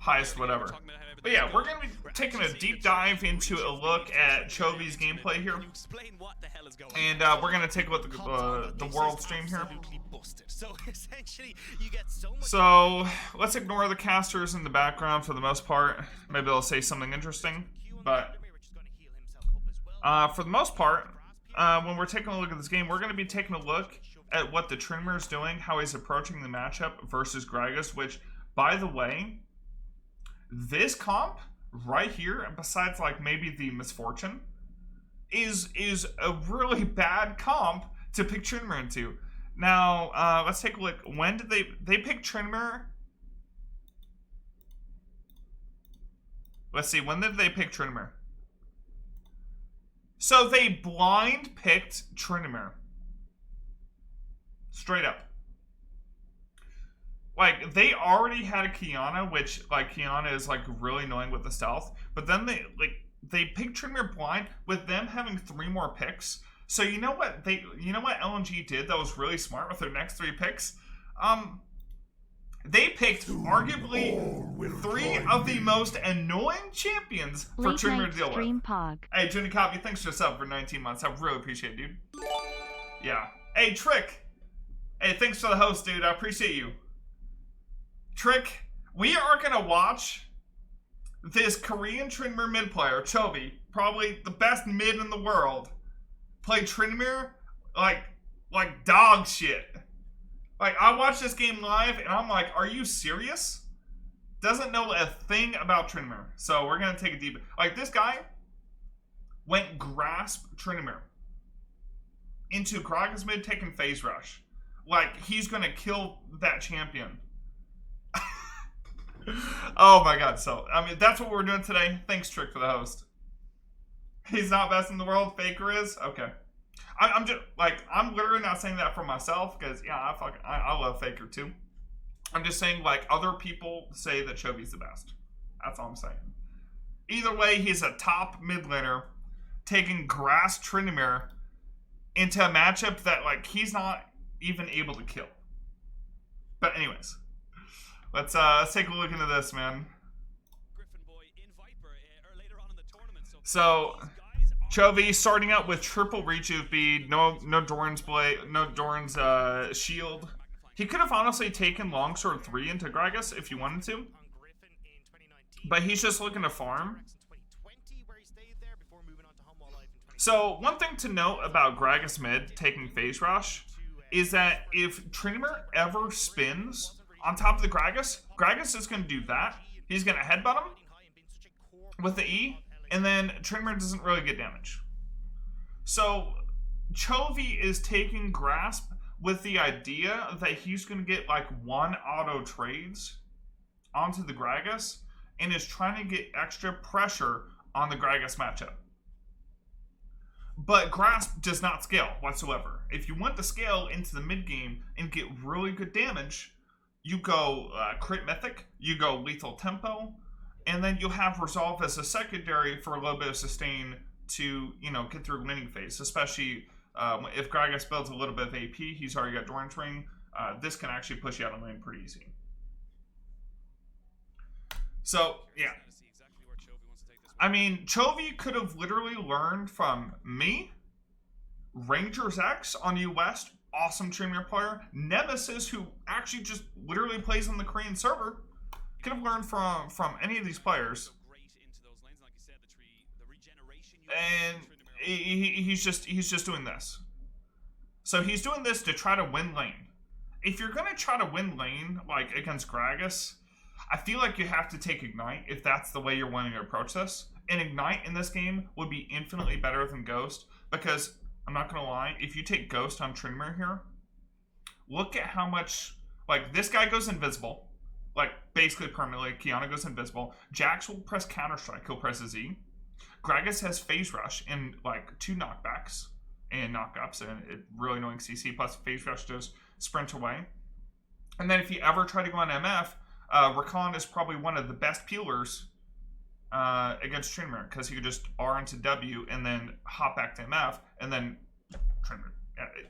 highest whatever. But yeah, we're going to be taking a deep dive into a look at Chovy's gameplay here. And we're going to take a look at the world stream here. So let's ignore the casters in the background for the most part. Maybe they'll say something interesting. But for the most part, when we're taking a look at this game, we're going to be taking a look at what the Tryndamere is doing, how he's approaching the matchup versus Grievous, which, by the way, this comp right here, besides like maybe the Misfortune, is a really bad comp to pick Tryndamere into. Now, let's take a look. When did they pick Tryndamere? Let's see, when did they pick Tryndamere? So they blind picked Tryndamere. Straight up. Like, they already had a Kiana, which, like, Kiana is, like, really annoying with the stealth. But then they picked Tryndamere blind with them having 3 more picks. So you know what LNG did that was really smart with their next 3 picks? They picked arguably 3 of the most annoying champions for Tryndamere to deal with. Pog. Hey, Junior Copy, thanks for the sub for 19 months. I really appreciate it, dude. Yeah. Hey, Trick. Hey, thanks for the host, dude. I appreciate you. Trick, we are going to watch this Korean Tryndamere mid player, Chovy, probably the best mid in the world, play Tryndamere like dog shit. Like, I watched this game live, and I'm like, are you serious? Doesn't know a thing about Tryndamere. So we're going to take a deep... Like, this guy went grasp Tryndamere into Gragas mid, taking phase rush. Like, he's going to kill that champion. Oh my god, so, I mean, that's what we're doing today. Thanks, Trick, for the host. He's not best in the world, Faker is? Okay. I'm just, like, I'm literally not saying that for myself, because, yeah, I love Faker, too. I'm just saying, like, other people say that Chovy's the best. That's all I'm saying. Either way, he's a top mid laner, taking grass Tryndamere into a matchup that, like, he's not even able to kill. But anyways, let's take a look into this, man. So, Chovy starting out with triple rejuve bead, no Doran's blade, no Doran's shield. He could have honestly taken Longsword 3 into Gragas if he wanted to, but he's just looking to farm. So one thing to note about Gragas mid taking phase rush is that if Tryndamere ever spins on top of the Gragas, Gragas is going to do that. He's going to headbutt him with the E, and then Tryndamere doesn't really get damage. So Chovy is taking grasp with the idea that he's going to get like 1 auto trades onto the Gragas and is trying to get extra pressure on the Gragas matchup. But grasp does not scale whatsoever. If you want to scale into the mid game and get really good damage, you go crit mythic, you go lethal tempo, and then you'll have resolve as a secondary for a little bit of sustain to, you know, get through laning phase. Especially if Gragas builds a little bit of AP, he's already got Doran's Ring. This can actually push you out of lane pretty easy. So yeah. I mean, Chovy could have literally learned from me, Rangers X on U West, awesome Tryndamere player, Nemesis, who actually just literally plays on the Korean server, could have learned from any of these players. And he's just doing this. So he's doing this to try to win lane. If you're gonna try to win lane like against Gragas, I feel like you have to take Ignite if that's the way you're wanting to approach this. And Ignite in this game would be infinitely better than Ghost, because, I'm not going to lie, if you take Ghost on Tryndamere here, look at how much, like, this guy goes invisible, like, basically permanently, Kiana goes invisible, Jax will press Counter-Strike, he'll press a Z, Gragas has Phase Rush and, like, 2 knockbacks and knockups, and it really annoying CC, plus Phase Rush does sprint away. And then if you ever try to go on MF, Rakan is probably one of the best peelers against Tryndamere, because he could just R into W and then hop back to MF, and then Tryndamere,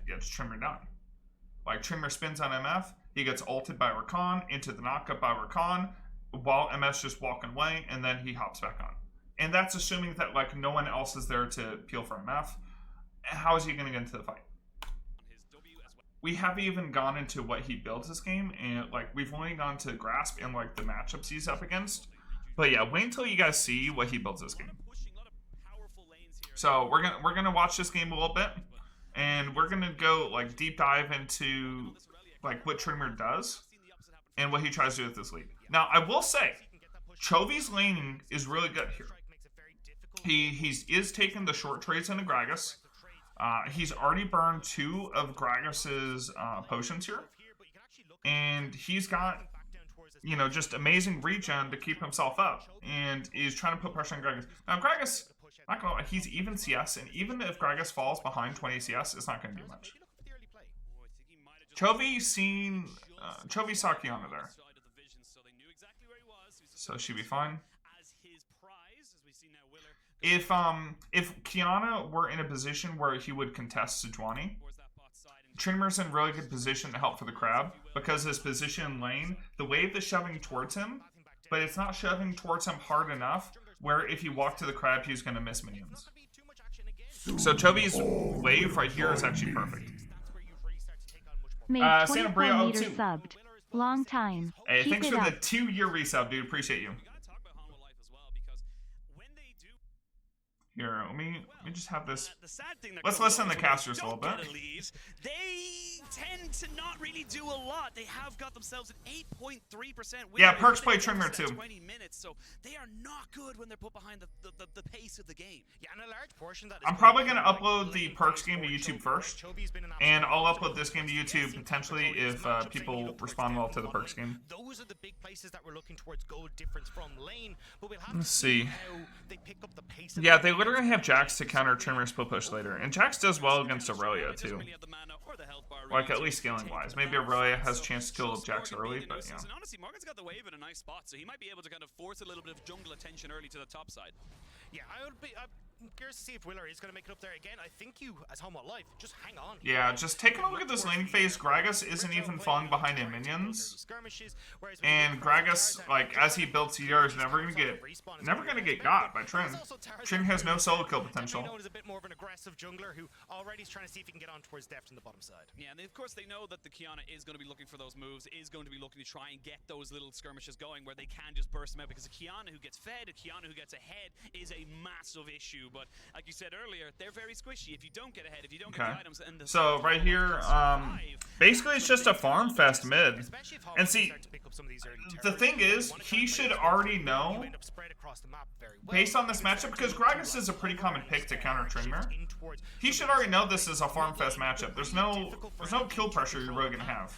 it's Tryndamere down. Like, Tryndamere spins on MF, he gets ulted by Rakan, into the knockup by Rakan, while MS just walking away, and then he hops back on. And that's assuming that like no one else is there to peel for MF. How is he going to get into the fight? We haven't even gone into what he builds this game, and like we've only gone to Grasp and like the matchups he's up against. But yeah, wait until you guys see what he builds this game. So we're gonna watch this game a little bit, and we're gonna go like deep dive into like what Tryndamere does and what he tries to do with this league. Now I will say, Chovy's laning is really good here. He is taking the short trades into Gragas. He's already burned 2 of Gragas's potions here, and he's got, you know, just amazing regen to keep himself up, and is trying to put pressure on Gragas. Now Gragas, not gonna lie, he's even CS, and even if Gragas falls behind 20 CS, it's not gonna do much. Chovy saw Kiana there, so she'd be fine. If Kiana were in a position where he would contest Sejuani, Tryndamere's in really good position to help for the crab, because his position in lane, the wave is shoving towards him, but it's not shoving towards him hard enough where if he walked to the crab, he's going to miss minions. So Chovy's wave right here is actually perfect. Santa Bria 02. Subbed. Long time. Hey, Keep thanks it for up. the 2-year resub, dude. Appreciate you. Here, let me just have this. Let's listen to the casters a little bit. They tend to not really do a lot. They have got themselves an 8.3% win. Yeah, Perks play Tryndamere too. 20 minutes, so they are not good when they're put behind the pace of the game. Yeah, and a large portion that I'm probably going to upload the Perks game to YouTube first, and I'll upload this game to YouTube potentially if people respond well to the Perks game. Those are the big places that we're looking towards goal difference from lane, but we'll have Let's to see see. how they pick up the pace. Yeah, they literally have Jax to counter Tryndamere split push later, and Jax does well against Aurelia too. Like at least scaling wise, maybe Aurelia has a chance to kill Jax early, but yeah. And honestly, Morgan's got the wave in a nice spot, so he might be able to kind of force a little bit of jungle attention early to the top side. Yeah, I'm curious to see if Willer is going to make it up there again. I think you, as Homo Life, just hang on. Yeah, just taking a look at this laning phase, Gragas isn't even fun behind him minions. And Gragas, like, as he builds CDR, is never gonna get got by Trin. Trin has no solo kill potential. Is a bit more of an aggressive jungler who already is trying to see if he can get on towards depth in the bottom side. Yeah, and of course they know that the Kiana is going to be looking for those moves, is going to be looking to try and get those little skirmishes going where they can just burst them out, because a Kiana who gets fed, a Kiana who gets ahead is a massive issue. But like you said earlier, they're very squishy. If you don't get ahead, if you don't get the items, and so right here, basically it's just a farm fest mid. And see, the thing is, he should already know, based on this matchup, because Gragas is a pretty common pick to counter Tryndamere. He should already know this is a farm fest matchup. There's no kill pressure you're really gonna have.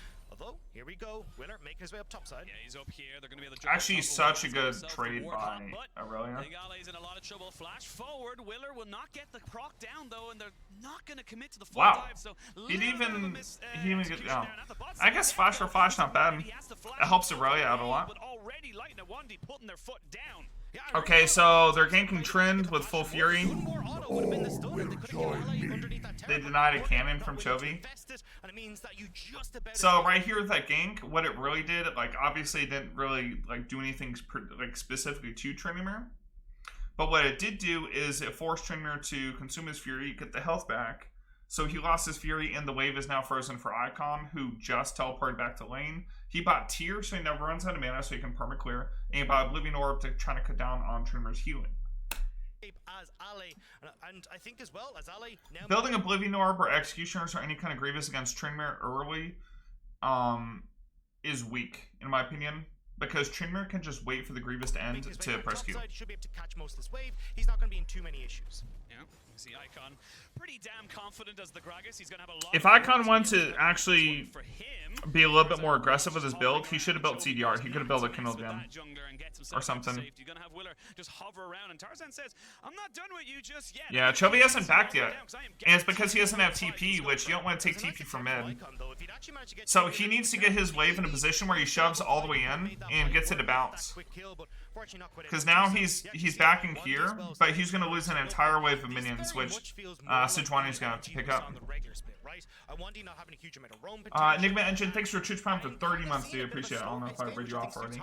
Here we go. Willer making his way up top side. Yeah, he's up here. They're going to be able to actually such a good trade by Aurelia. Legale's in a lot of trouble. Flash forward. Willer will not get the proc down though, and they're not going to commit to the full dive. So he even get down. I guess flash for flash not bad. It helps Aurelia out a lot. But already Light and Wandy putting their foot down. Okay, so they're ganking Trynd with full fury. They denied a cannon from Chovy. So right here with that gank, what it really did, like obviously it didn't really like do anything like specifically to Tryndamere. But what it did do is it forced Tryndamere to consume his fury, get the health back. So he lost his fury, and the wave is now frozen for Icon, who just teleported back to lane. He bought Tear, so he never runs out of mana, so he can perma clear. And he bought Oblivion Orb to try to cut down on Tryndamere's healing. As Ali, and I think as well as Ali now building Oblivion Orb or Executioners or any kind of Grievous against Tryndamere early is weak, in my opinion. Because Tryndamere can just wait for the Grievous to end to press Q. Should be able to catch most of this wave. He's not going to be in too many issues. Yeah, you see Icon pretty damn confident as the Gragas. He's going to have a lot. If Icon wants to actually be a little bit more aggressive with his build, he should have built CDR. He could have built a Kindle Gem or something. You're going to have Willer just hover around, and Tarzan says, "I'm not done with you just yet." Yeah, Chovy hasn't backed yet, and it's because he doesn't have TP, which you don't want to take TP from mid. So he needs to get his wave in a position where he shoves all the way in and gets it to bounce. Because now he's backing here, but he's going to lose an entire wave of minions, which Sejuani's going to have to pick up. Enigma Engine, thanks for Twitch Prime for 30 months, dude. Appreciate it. I don't know if I read you off already.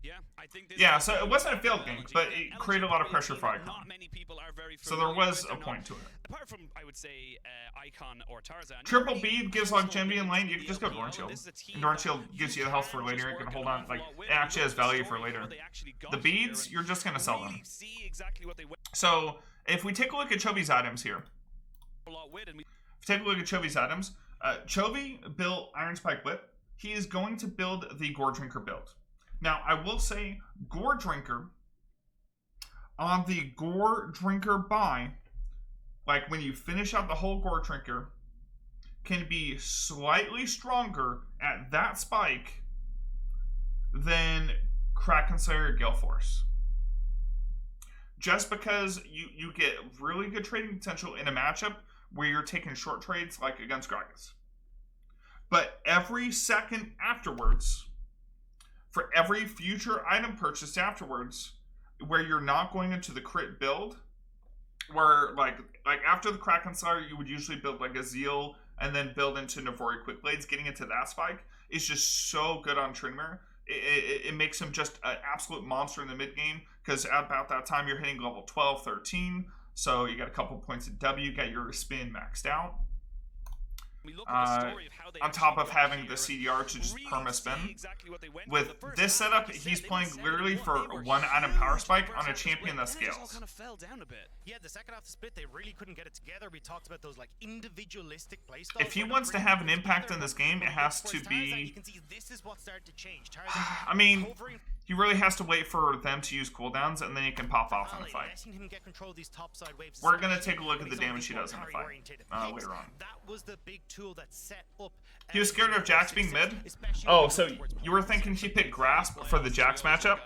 Yeah, I think this Yeah, so it wasn't a failed gank, but it created a lot of pressure for Icon. Not many people are very So there familiar was with, a they're point not- to it. Apart from, I would say, Icon or Tarzan. Triple Nobody bead gives has longevity in no lane. means You to can just be go LPL, Dorn and Shield. this is a team And Dorn that Shield gives you the health for can just later. You work can an hold on. awful Like, lot with it it. actually You has look at value the for story, later. what they actually got The here, beads, and you're just going to sell them. really see exactly what they went So if we take a look at Chovy's items here. a lot with, and we If we take a look at Chovy's items. Chovy built Iron Spike Whip. He is going to build the Goredrinker build. Now, I will say, Goredrinker, on the Goredrinker buy, like when you finish out the whole Goredrinker, can be slightly stronger at that spike than Kraken Slayer Gale Force. Just because you get really good trading potential in a matchup where you're taking short trades like against Gragas. But every second afterwards, for every future item purchased afterwards, where you're not going into the crit build, where like after the Kraken Slayer, you would usually build like a Zeal and then build into Navori Quickblades. Getting into that spike is just so good on Tryndamere. It makes him just an absolute monster in the mid game, because at about that time you're hitting level 12, 13, so you got a couple points of W, got your spin maxed out. we look at the story of how they On top of actually got having here the and CDR to just really perma see spin. exactly what they went With for. The first this half, setup, like you he's said, they playing were literally 7-1. for They were one item huge power the spike first on a half of the champion split, that then it just all scales. kind of fell down a bit. Yeah, the second half of the split, they really couldn't get it together. We talked about those like individualistic playstyles. If he where wants to they're have an bringing impact together, in this but game, it when has look to for Tarzan, be... You can see this is what started to change. I mean, hovering he really has to wait for them to use cooldowns, and then he can pop off in a alley, fight. letting him get control of these topside waves. We're going to especially take a look at when the he's on damage he these does in the more fight carry-oriented picks. later on. That was the big tool that set up. He was scared of Jax being mid? especially Oh, when so towards you were thinking he picked Grasp for the Jax matchup?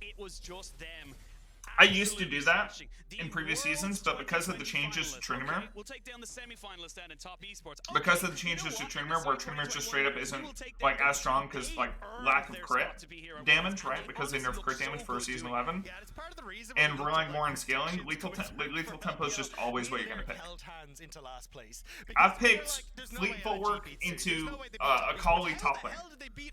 It was just them. I used to do that in previous seasons, but because of the changes to Tryndamere, We'll take down the semi-finalist down in top esports. because of the changes to Tryndamere, where Tryndamere just straight up isn't like as strong because like lack of crit damage, right? Because they nerfed crit damage for season 11, Yeah, it's part of the reason and relying more on scaling, lethal tempo is just always what you're gonna pick. I've picked Fleet Footwork into a Kali top lane.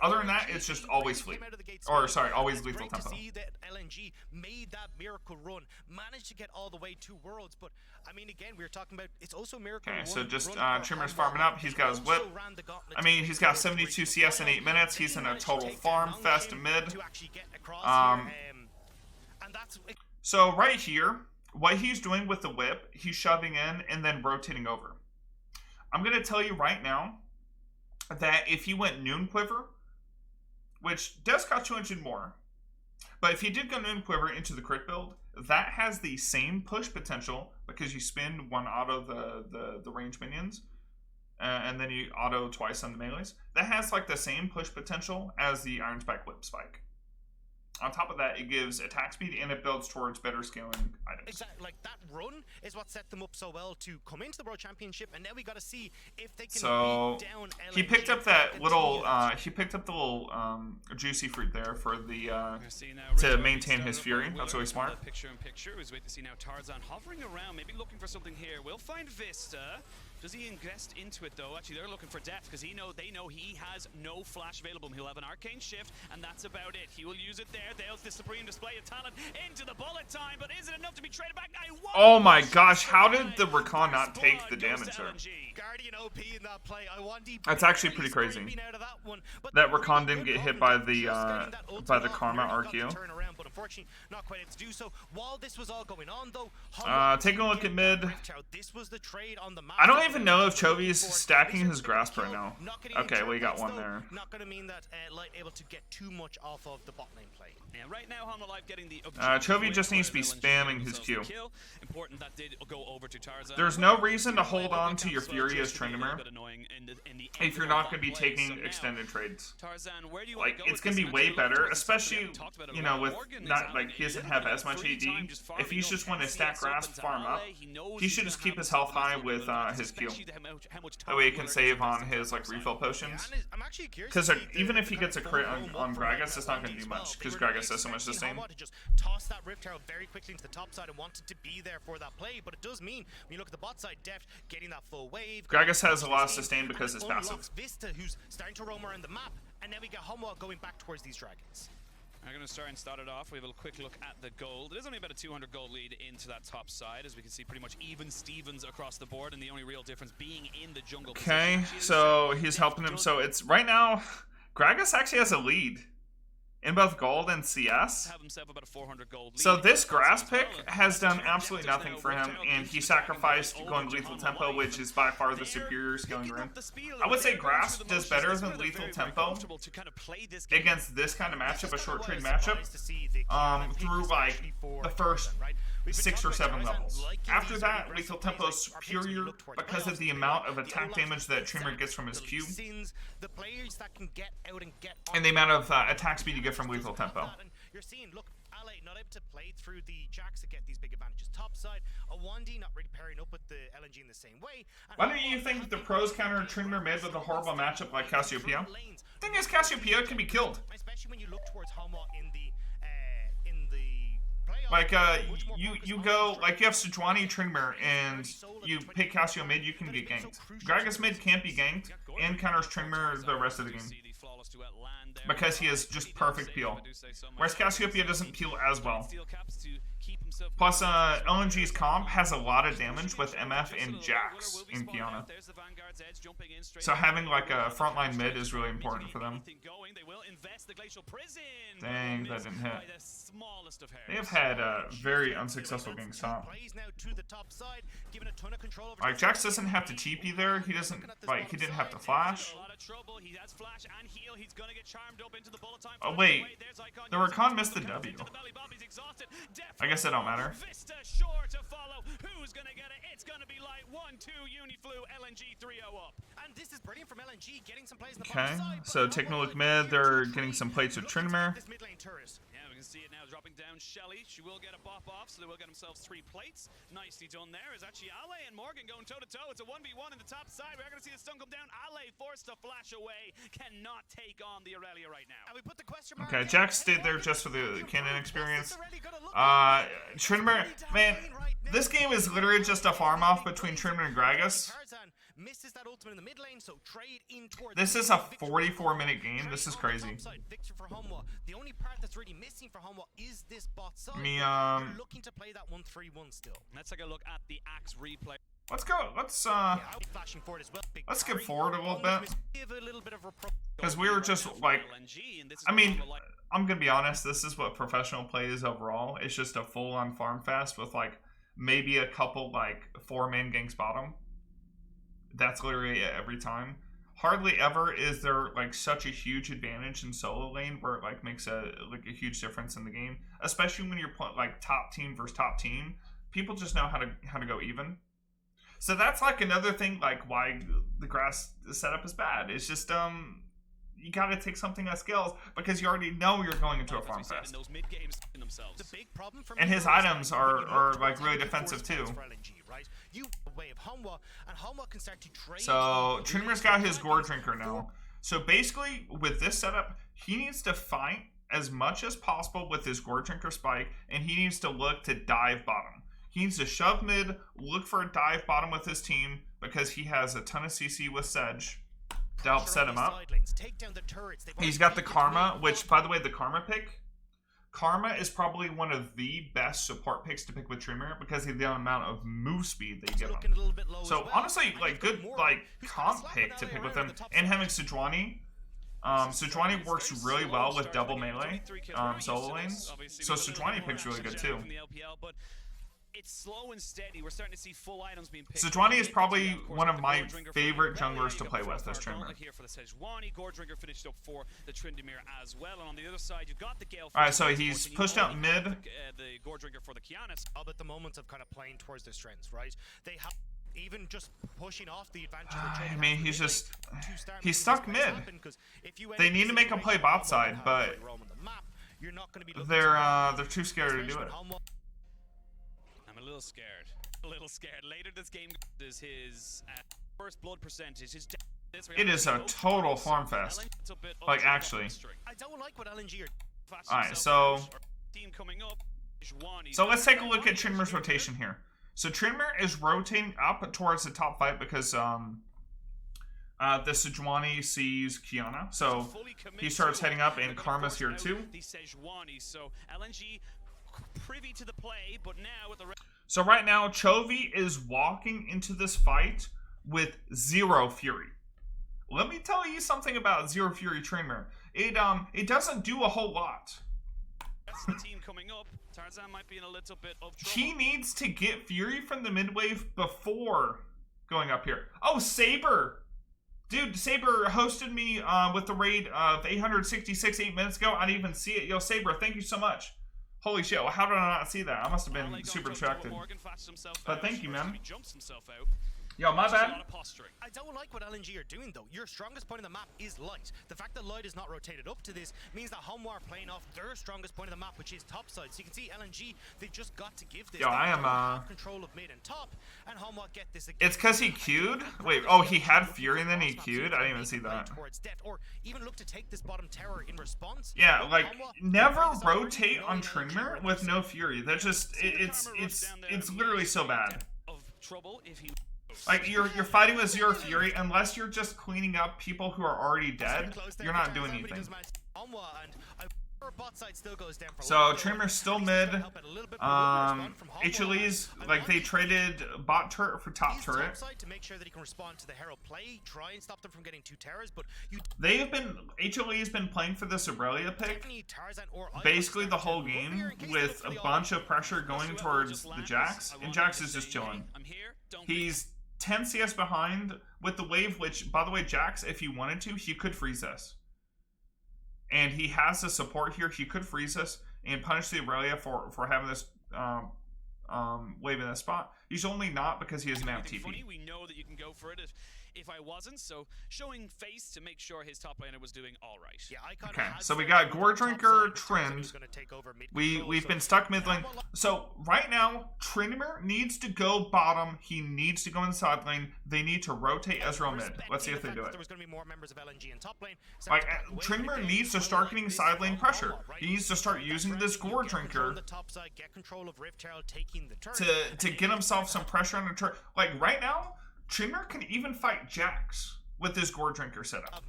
Other than that, it's just always Fleet, or sorry, always lethal tempo. See that LNG made that miracle run, managed to get all the way to Worlds, but I mean, again, we were talking about it's also a miracle. Okay, so run just for Trymarere's Humble. farming up. He's got his whip. Also ran the gauntlet I mean, to he's get got to 72 the CS in 8 minutes. He's in a managed to total take farm that fest long mid. game to actually get across Um, here, and that's So right here, what he's doing with the whip, he's shoving in and then rotating over. I'm going to tell you right now that if he went Noon Quiver, which does cost 200 more, but if he did go Noon Quiver into the crit build, that has the same push potential because you spin one auto the range minions, and then you auto twice on the melees. That has like the same push potential as the Iron Spike Whip Spike. On top of that, it gives attack speed and it builds towards better scaling items. exactly like that run is what set them up so well to come into the World Championship, and now we got to see if they can So beat down he LNG picked up and that continue little that. he picked up the little juicy fruit there for the We're seeing now to Richard maintain started his up fury. on That's Willer really smart. from the Picture in picture. We'll wait to see now Tarzan hovering around, maybe looking for something here. We'll find Vista. Does he invest into it though? Actually, they're looking for depth because they know he has no flash available. He'll have an arcane shift, and that's about it. He will use it there. There's the supreme display of talent into the bullet time, but is it enough to be traded back? Oh my gosh, how did the Rakan not take the damage there? Guardian OP in that play. I want he That's actually barely pretty crazy. scraping out of that one, but That really Rakan didn't good get hit offense, by just the getting that ultimate off, Karma really got the RQ. turnaround, but unfortunately not quite able to do so. While this was all going on though, Taking a look at mid. this was the trade on the map. I don't even know if Chovy's stacking his grasp right now. Okay, well, he got one there. Not going to mean that Light able to get too much off of the bot lane play. Yeah, right now, Honda Life getting the Chovy just needs to be spamming his Q. Important that did go over to Tarzan. There's no reason to hold on to your Fury as Tryndamere if you're not going to be taking extended trades. Tarzan, where do you Like, it's going to be way better, especially, you know, with not, like, he doesn't have as much AD. If he's just want to stack grasp, farm up, he should just keep his health high with his Q. That way he can save on his, like, refill potions. I'm actually curious Because to see even the if he kind gets a of crit full on roam Gragas, for it's not that going to do one much, as because well. Gragas does so much the same. To just toss that Rift Arrow very quickly into the top side and wanted to be there for that play, but it does mean when you look at the bot side depth, getting that full wave. Gragas has a lot of sustain because it's unlocks passive. Vista, who's starting to roam around the map, and now we get Homwa going back towards these dragons. I'm going to start it off. We have a quick look at the gold. It is only about a 200 gold lead into that top side, as we can see pretty much even Stevens across the board, and the only real difference being in the jungle. Okay, so he's helping him. So it's right now, Gragas actually has a lead in both gold and CS. So this grass pick has done absolutely nothing for him, and he sacrificed going lethal tempo, which is by far the superior scaling rune. I would say grass does better than lethal tempo against this kind of matchup, a short trade matchup, through like the first 6 or 7 levels. After that, lethal tempo is superior because of the amount of attack damage that Tryndamere gets from his Q, and the amount of attack speed you get from lethal tempo. You're seeing, look, Ale not able to play through the jacks to get these big advantages topside. A 1D not really pairing up with the LNG in the same way. Why do you think the pros counter Tryndamere mid with a horrible matchup like Cassiopeia? The thing is, Cassiopeia can be killed. Especially when you look towards Homa in the like you go like you have Sejuani Tryndamere and you pick Cassio mid, you can get ganked. Gragas mid can't be ganked and counters Tryndamere the rest of the game because he has just perfect peel. Whereas Cassiopeia doesn't peel as well. Plus, LNG's comp has a lot of damage with MF and Jax in Kiana. So having like a frontline mid is really important for them. Dang, that didn't hit. They have had a very unsuccessful gang stop. Like, Jax doesn't have to TP there. He doesn't, like, he didn't have to flash. Oh, wait. The Rakan missed the W. I guess it don't matter. Okay, so taking a look mid, they're getting some plates with Tryndamere. Yeah, we can see it now dropping down Shelly. She will get a bop off, so they will get themselves 3 plates. Nicely done there. Is actually Ale and Morgan going toe-to-toe. It's a 1v1 in the top side. We're going to see the stun come down. Ale forced to flash away. Cannot take on the Aurelia right now. And we put the question mark. Okay, Jax stayed there just for the cannon experience. Tryndamere, man, this game is literally just a farm off between Tryndamere and Gragas. Misses that ultimate in the mid lane, so trade in towards this is a 44-minute game. This is crazy. The only part that's really missing for Homwa is this bot side. They're looking to play that 1-3-1 still. Let's take a look at the Axe replay. Let's go. Let's skip forward a little bit. Because we were just like, I mean, I'm gonna be honest. This is what professional play is overall. It's just a full-on farm fest with like maybe a couple like 4-man ganks bottom. That's literally it every time. Hardly ever is there like such a huge advantage in solo lane where it like makes a huge difference in the game. Especially when you're like top team versus top team, people just know how to go even. So that's like another thing like why the grass setup is bad. It's just you gotta take something that scales because you already know you're going into a farm fest. And his items are like really defensive too. So Tryndamere's got his Goredrinker now. So basically with this setup, he needs to fight as much as possible with his Goredrinker spike, and he needs to look to dive bottom. He needs to shove mid, look for a dive bottom with his team because he has a ton of CC with Sedge to help set him up. He's got the Karma, which, by the way, the Karma pick. Karma is probably one of the best support picks to pick with Tryndamere because of the amount of move speed that you give him. So honestly, like good like comp pick to pick with him. And having Sejuani. Sejuani works really well with double melee solo lanes. So Sejuani pick's really good too. It's slow and steady. We're starting to see full items being picked. Sejuani is probably one of my favorite junglers to play with as Tryndamere. Here for the Sejuani, Goredrinker finished up for the Tryndamere as well. And on the other side, you've got the Gale. Alright, so he's pushed out mid. The Goredrinker for the Kiana. At the moment of kind of playing towards their strengths, right? They have even just pushing off the advantage. I mean, he's stuck mid. They need to make him play bot side, but they're too scared to do it. I'm a little scared. A little scared. Later this game is his first blood percentage. It is a total farm fest. Like, actually. I don't like what LNG are. Alright, so let's take a look at Tryndamere's rotation here. So Tryndamere is rotating up towards the top fight because the Sejuani sees Kiana, so he starts heading up, and Karma's here too. So LNG privy to the play, but now with the So right now, Chovy is walking into this fight with 0 Fury. Let me tell you something about 0 Fury Tryndamere. It doesn't do a whole lot. That's the team coming up. Tarzan might be in a little bit of trouble. He needs to get Fury from the mid wave before going up here. Oh, Saber! Dude, Saber hosted me with the raid of 866 8 minutes ago. I didn't even see it. Yo, Saber, thank you so much. Holy shit, how did I not see that? I must have been super distracted. But thank you, man. Yo, my bad. I don't like what LNG are doing, though. Your strongest point of the map is light. The fact that light is not rotated up to this means that Homwa are playing off their strongest point of the map, which is top side. So you can see LNG, they've just got to give this. Yo, I am, control of mid and top, and Homwa get this again. It's because he queued? Wait, oh, he had Fury and then he queued? I didn't even see that. Or even look to take this bottom tower in response. Yeah, like, never rotate on Tryndamere with no Fury. That's just, it's literally so bad. Like, you're fighting with 0 Fury, unless you're just cleaning up people who are already dead, you're not doing anything. So, Tryndamere's still mid. HLE's, like, they traded bot turret for top turret. HLE has been playing for this Aurelia pick basically the whole game, with a bunch of pressure going towards the Jax, and Jax is just chilling. He's 10 CS behind with the wave, which, by the way, Jax, if he wanted to, he could freeze us. And he has the support here. He could freeze us and punish the Aurelia for having this wave in this spot. He's only not because he doesn't have TP. We know that you can go for it if I wasn't, so showing face to make sure his top laner was doing all right. Yeah, okay, so we got Goredrinker, Trynd. We've been stuck mid lane. So right now, Tryndamere needs to go bottom. He needs to go inside lane. They need to rotate Ezreal mid. Let's see if they do it. Like, Tryndamere needs to start getting side lane pressure. He needs to start using this Goredrinker to get himself some pressure on the turret. Like, right now, Tryndamere can even fight Jax with this Goredrinker setup.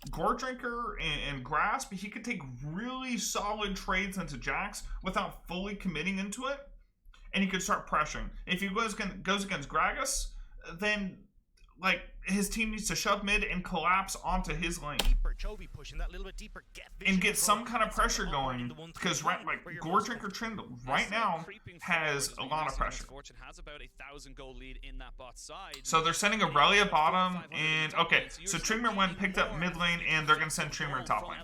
Goredrinker and Grasp, he could take really solid trades into Jax without fully committing into it, and he could start pressuring. If he goes against Gragas, then, like, his team needs to shove mid and collapse onto his lane. And get some kind of pressure going, because like Goredrinker Trynd right now has a lot of pressure. So they're sending Aurelia bottom, and okay, so Tryndamere went picked up mid lane, and they're gonna send Tryndamere top lane.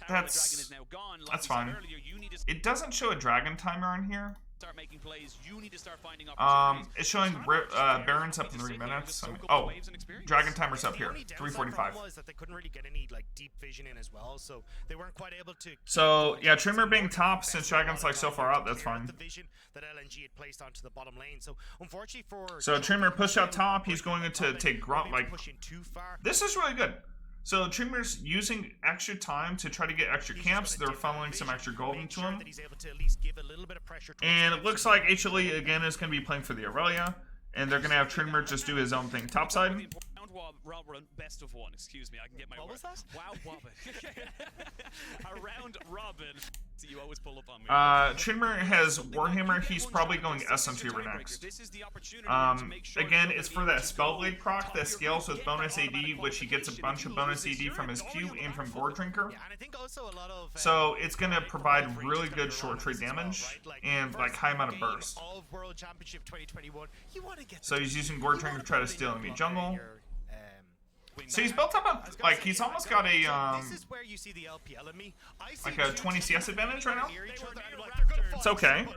That's fine. It doesn't show a dragon timer on here. Start making plays. You need to start finding it's showing Baron's up in 3 minutes. Oh, Dragon timer's up here, 3:45. So yeah, Tryndamere being top since Dragon's like so far out, that's fine. So Tryndamere pushed out top. He's going to take Grunt. Like, this is really good. So Tryndamere's using extra time to try to get extra camps. They're funneling some extra gold into him. And it looks like HLE again is going to be playing for the Aurelia. And they're going to have Tryndamere just do his own thing topside. Robin, best of one. Excuse me, I can get my. What was that? Wow, Robin. Around Robin. So you always pull up on me. Tryndamere has Warhammer. He's probably going SMT next. Again, it's for that Spellblade proc that scales with bonus AD, which he gets a bunch of bonus AD from his Q and from Goredrinker. So it's going to provide really good short trade damage and like high amount of burst. So he's using Goredrinker to try to steal enemy jungle. So he's built up a, like, he's almost got a, like a 20 CS advantage right now. It's okay.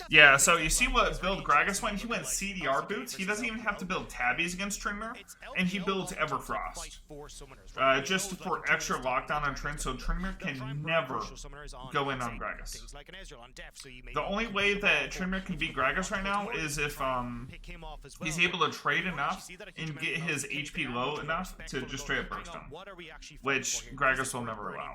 Yeah, so you see what build Gragas went? He went CDR boots. He doesn't even have to build tabbies against Tryndamere, and he builds Everfrost. Just for extra lockdown on Trynd, so Tryndamere can never go in on Gragas. The only way that Tryndamere can beat Gragas right now is if he's able to to trade enough and get his HP low enough to just straight up burst him, which Gragas will never allow.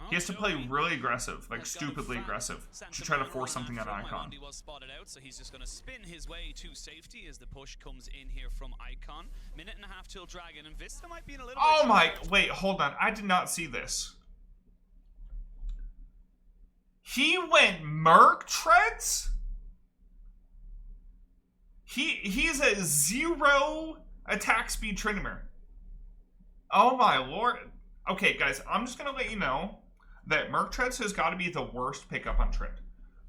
He has to play really aggressive, like stupidly aggressive, to try to force something on Icon. He was spotted out, so he's just going to spin his way to safety as the push comes in here from Icon. Minute and a half till Dragon, and Vista might be in a little Oh bit my, wait, hold on. I did not see this. He went Merc Treads? He's a 0 attack speed Tryndamere. Oh my lord. Okay, guys, I'm just going to let you know that Merc Treads has got to be the worst pickup on Trend.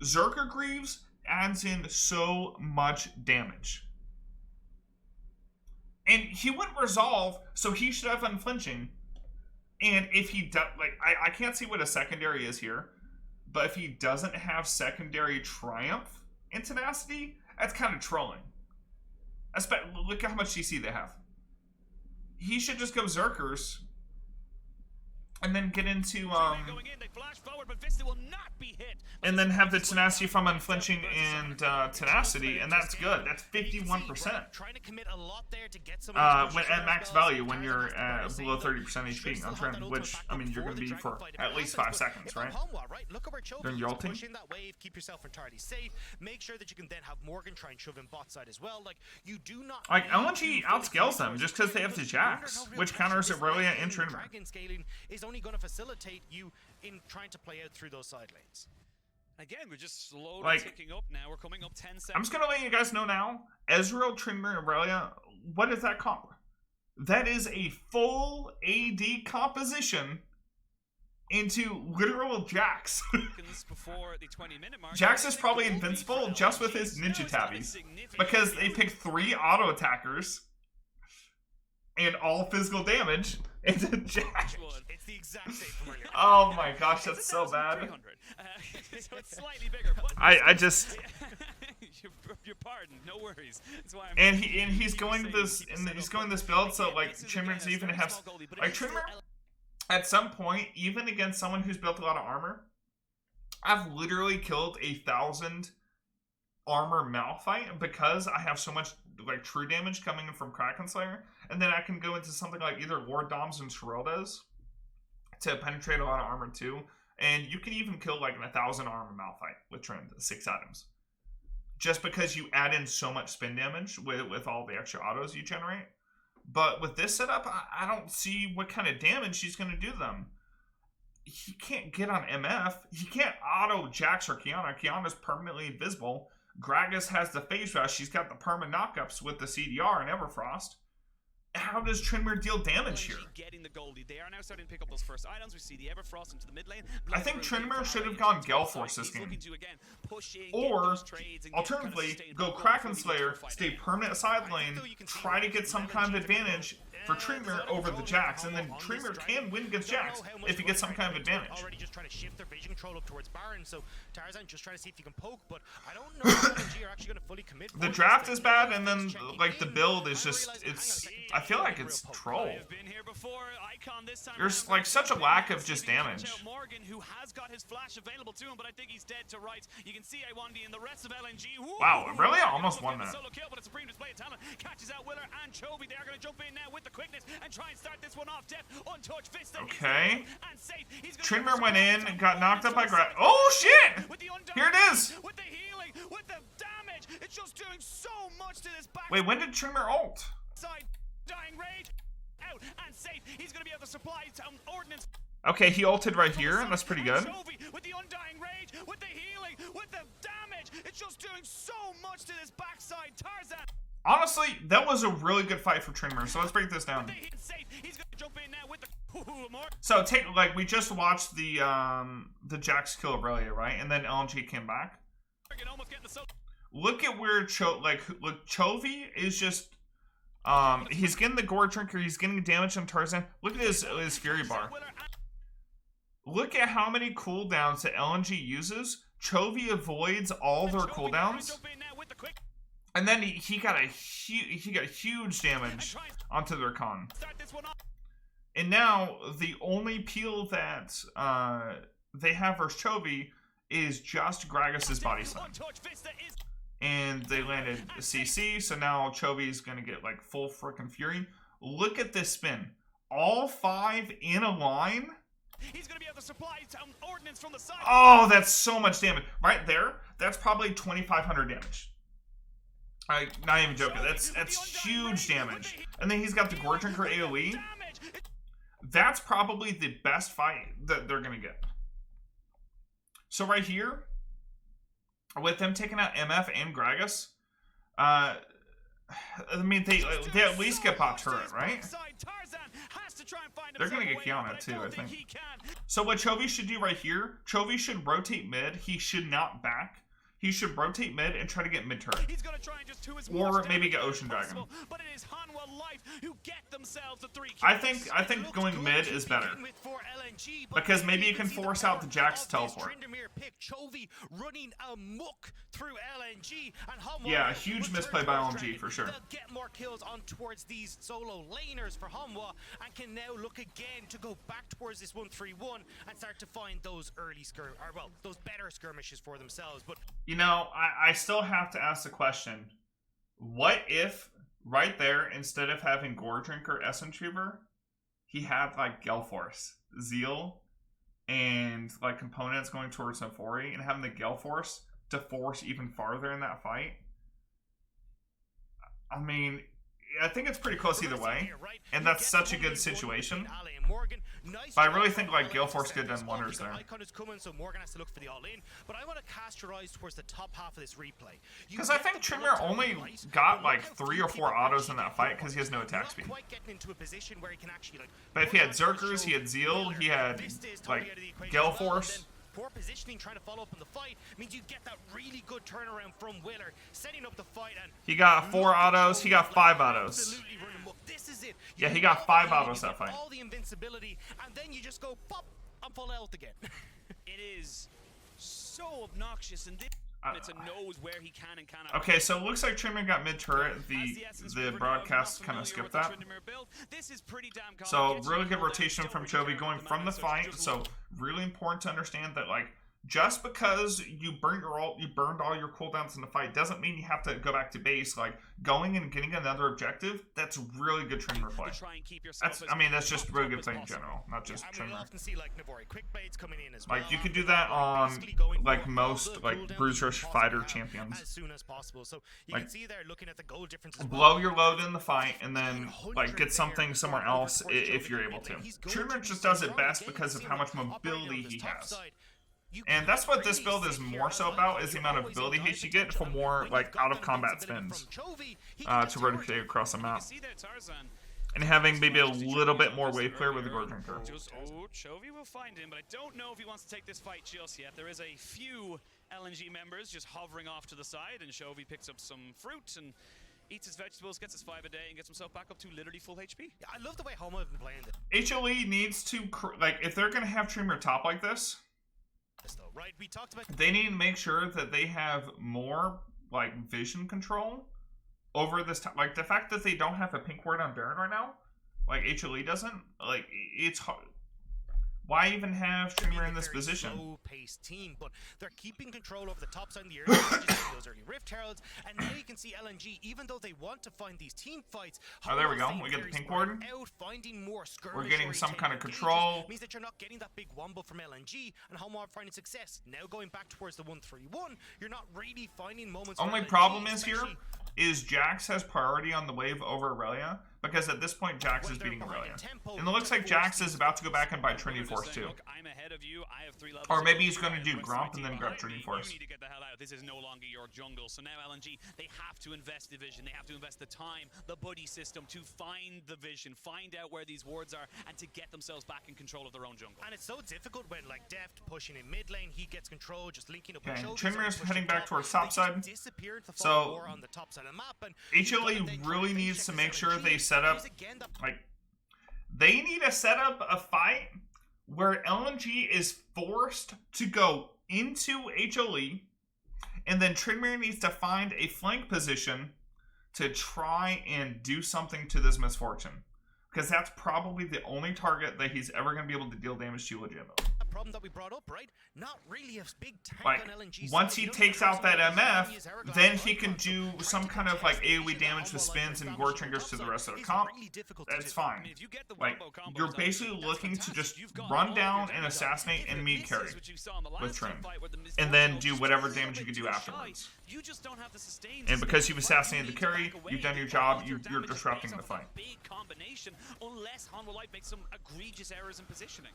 Zerker Greaves adds in so much damage. And he went Resolve, so he should have Unflinching. And if he does, like, I can't see what a secondary is here, but if he doesn't have secondary Triumph in Tenacity, that's kind of trolling. Look at how much CC they have. He should just go Zerkers and then get into and then have the Tenacity from Unflinching and Tenacity, and that's good. That's 51%. When at max value, when you're below 30% HP on Trend, which, I mean, you're going to be for at least 5 seconds, right? During your ulting. Keep yourself entirely safe. Make sure that you can then have Morgan try and shove in bot side as well. Like, you do not. Like, LNG outscales them just because they have the Jax, which counters Aurelia and Tryndamere. Dragon scaling is only going to facilitate you in trying to play out through those side lanes. Again, we're just slowly ticking up now. We're coming up 10 seconds. I'm just going to let you guys know now, Ezreal, Tryndamere, Aurelia, what is that comp? That is a full AD composition into literal Jax. Jax is probably invincible just with his ninja tabbies, because they picked 3 auto attackers and all physical damage into Jax. It's the exact same from earlier. Oh my gosh, that's so bad. So it's slightly bigger. I just. Your pardon, no worries. That's why and he's going this build, so like Tryndamere even has like Tryndamere at some point, even against someone who's built a lot of armor. I've literally killed 1,000 armor Malphite because I have so much like true damage coming in from Kraken Slayer, and then I can go into something like either Lord Doms and Shireldes to penetrate a lot of armor too, and you can even kill like 1,000 armor Malphite with Trend 6 items, just because you add in so much spin damage with all the extra autos you generate. But with this setup, I don't see what kind of damage he's going to do them. He can't get on MF. He can't auto Jax or Kiana. Kiana's permanently invisible. Gragas has the phase rush. She's got the perma knockups with the CDR and Everfrost. How does Tryndamere deal damage here? Getting the Goldie. They are now starting to pick up those first items. We see the Everfrost into the mid lane. I think Tryndamere should have gone Gale Force this game. Or, alternatively, go Kraken Slayer, stay permanent side lane, try to get some kind of advantage for Tryndamere over the Jax, and then Tryndamere can win against Jax if he gets some kind of advantage. Already just trying to shift their vision control up towards Baron, so Tarzan just trying to see if he can poke, but I don't know if LNG are actually going to fully commit. The draft is bad, and then like the build is just I feel like it's troll. There's like such a lack of just damage. Morgan, who has got his flash available to him, but I think he's dead to rights. You can see Iwandy and the rest of LNG. Wow, really almost won that. Solo kill, but a supreme display of talent catches out Willer and Chovy. They are going to jump in now with the quickness and try and start this one off. Death, untouched, Vista. Okay. Tryndamere went in, got knocked up by Oh shit! Here it is. With the healing, with the damage, it's just doing so much to this back. Wait, when did Tryndamere ult? Side, dying rage, out and safe. He's going to be able to supply some ordnance. Okay, he ulted right here, and that's pretty good. With the undying rage, with the healing, with the damage, it's just doing so much to this backside. Tarzan. Honestly, that was a really good fight for Tryndamere, so let's break this down. So we just watched the Jax kill Aurelia, right? And then LNG came back. Look at where Chovy is just he's getting the Goredrinker, he's getting damage on Tarzan. Look at his Fury bar. Look at how many cooldowns that LNG uses. Chovy avoids all their cooldowns. And then he got huge damage onto their con. And now the only peel that they have versus Chovy is just Gragas' body slam. And they landed a CC, so now Chovy's gonna get like full frickin' fury. Look at this spin. All 5 in a line. He's gonna be able to supply ordnance from the side. Oh, that's so much damage. Right there, that's probably 2,500 damage. Not even joking. That's huge damage. And then he's got the Goredrinker AoE. That's probably the best fight that they're gonna get. So right here, with them taking out MF and Gragas, I mean, they at least get pop turret, right? They're gonna get Kiana too, I think. So what Chovy should do right here, Chovy should rotate mid. He should not back. He should rotate mid and try to get mid turret. He's gonna try and just or maybe get Ocean Dragon. But it is Hanwha Life who get themselves the 3 kills. I think going mid is better. Because maybe you can force out the Jax teleport. Chovy running amok through LNG, and yeah, a huge misplay by LNG for sure. They'll get more kills on towards these solo laners for Hanwha, and can now look again to go back towards this 1-3-1 and start to find those early those better skirmishes for themselves. But you know, I still have to ask the question: what if right there, instead of having Goredrinker Essence Reaver, he had like Gale Force, Zeal, and like components going towards Navori, and having the Gale Force to force even farther in that fight? I mean, I think it's pretty close either way, and that's such a good situation. But I really think like Gale Force could have done wonders there. Icon is coming, so Morgan has to look for the all-in. But I want to cast your eyes towards the top half of this replay. Because I think Tryndamere only got like 3 or 4 autos in that fight because he has no attack speed. But if he had Zerkers, he had Zeal, he had like Gale Force. Poor positioning, trying to follow up in the fight, means you get that really good turnaround from Willer, setting up the fight. And he got 4 autos, he got 5 autos. This is it. Yeah, he got 5 autos that fight. All the invincibility, and then you just go pop, I'm full health again. It is so obnoxious, and it's a knows where he can and cannot. Okay, so it looks like Tryndamere got mid turret. The broadcast kind of skipped that. So really good rotation from Chovy going from the fight. So really important to understand that like just because you burned all your cooldowns in the fight doesn't mean you have to go back to base. Like going and getting another objective, that's really good Tryndamere play. That's just really good play in general, not just Tryndamere. Often see like Navori Quickblades coming in as like well. you could do that on like most like Bruise Rush fighter champions. As soon as possible. So you like, can see there looking at the goal difference as blow your load in the fight and then like get something somewhere else if you're able to. Tryndamere just does it best because of how much mobility he has. And that's what this build is more so about, is the amount of ability you get for more like out of combat spins to rotate across the map. And having maybe a little bit more wave clear with the Goredrinker. Chovy will find him, but I don't know if he wants to take this fight just yet. There is a few LNG members just hovering off to the side, and Chovy picks up some fruit and eats his vegetables, gets his 5 a day, and gets himself back up to literally full HP. Yeah, I love the way Hanwha have been playing this. HLE needs to, like, if they're going to have Tryndamere top like this, right? We talked about they need to make sure that they have more, like, vision control over this time. Like, the fact that they don't have a pink ward on Baron right now, like HLE doesn't, like, it's hard. Why even have Tryndamere in this position? Slow-paced team, but they're keeping control over the top side of the area. Those early Rift Heralds, and now you can see LNG. Even though they want to find these team fights, oh, there we go. We get the pink ward. We're getting some kind of control. Means that you're not getting that big wombo from LNG, and Hanwha are finding success. Now going back towards the 1-3-1, you're not really finding moments. Only problem is here is Jax has priority on the wave over Aurelia, because at this point Jax is beating Aurelia. And it looks like Jax is about to go back and buy Trinity Force too. Or maybe he's going to do Gromp and then grab Trinity Force. You need to get the hell out. This is no longer your jungle. So now LNG, they have to invest the vision. They have to invest the time, the buddy system to find the vision, find out where these wards are, and to get themselves back in control of their own jungle. And it's so difficult when, like, Deft pushing in mid lane, he gets control, just linking up with Chovy. Tryndamere's heading back towards top side. So on the top side of the map, and HLE really needs to make sure they set up, like, they need to set up a fight where LNG is forced to go into HLE, and then Tryndamere needs to find a flank position to try and do something to this misfortune. Because that's probably the only target that he's ever going to be able to deal damage to legitimately. that problem that we brought up, right? Not really a big tank Like, on LNG. once he takes out that MF, then he can do some kind of, like, AoE damage with spins and Goredrinkers to the rest of the comp. That's fine. Like, you're basically looking to just run down and assassinate enemy carry with Trim. And then do whatever damage you can do afterwards. And because you've assassinated the carry, you've done your job, you're disrupting the fight. Big combination, unless Han will make some egregious errors in positioning.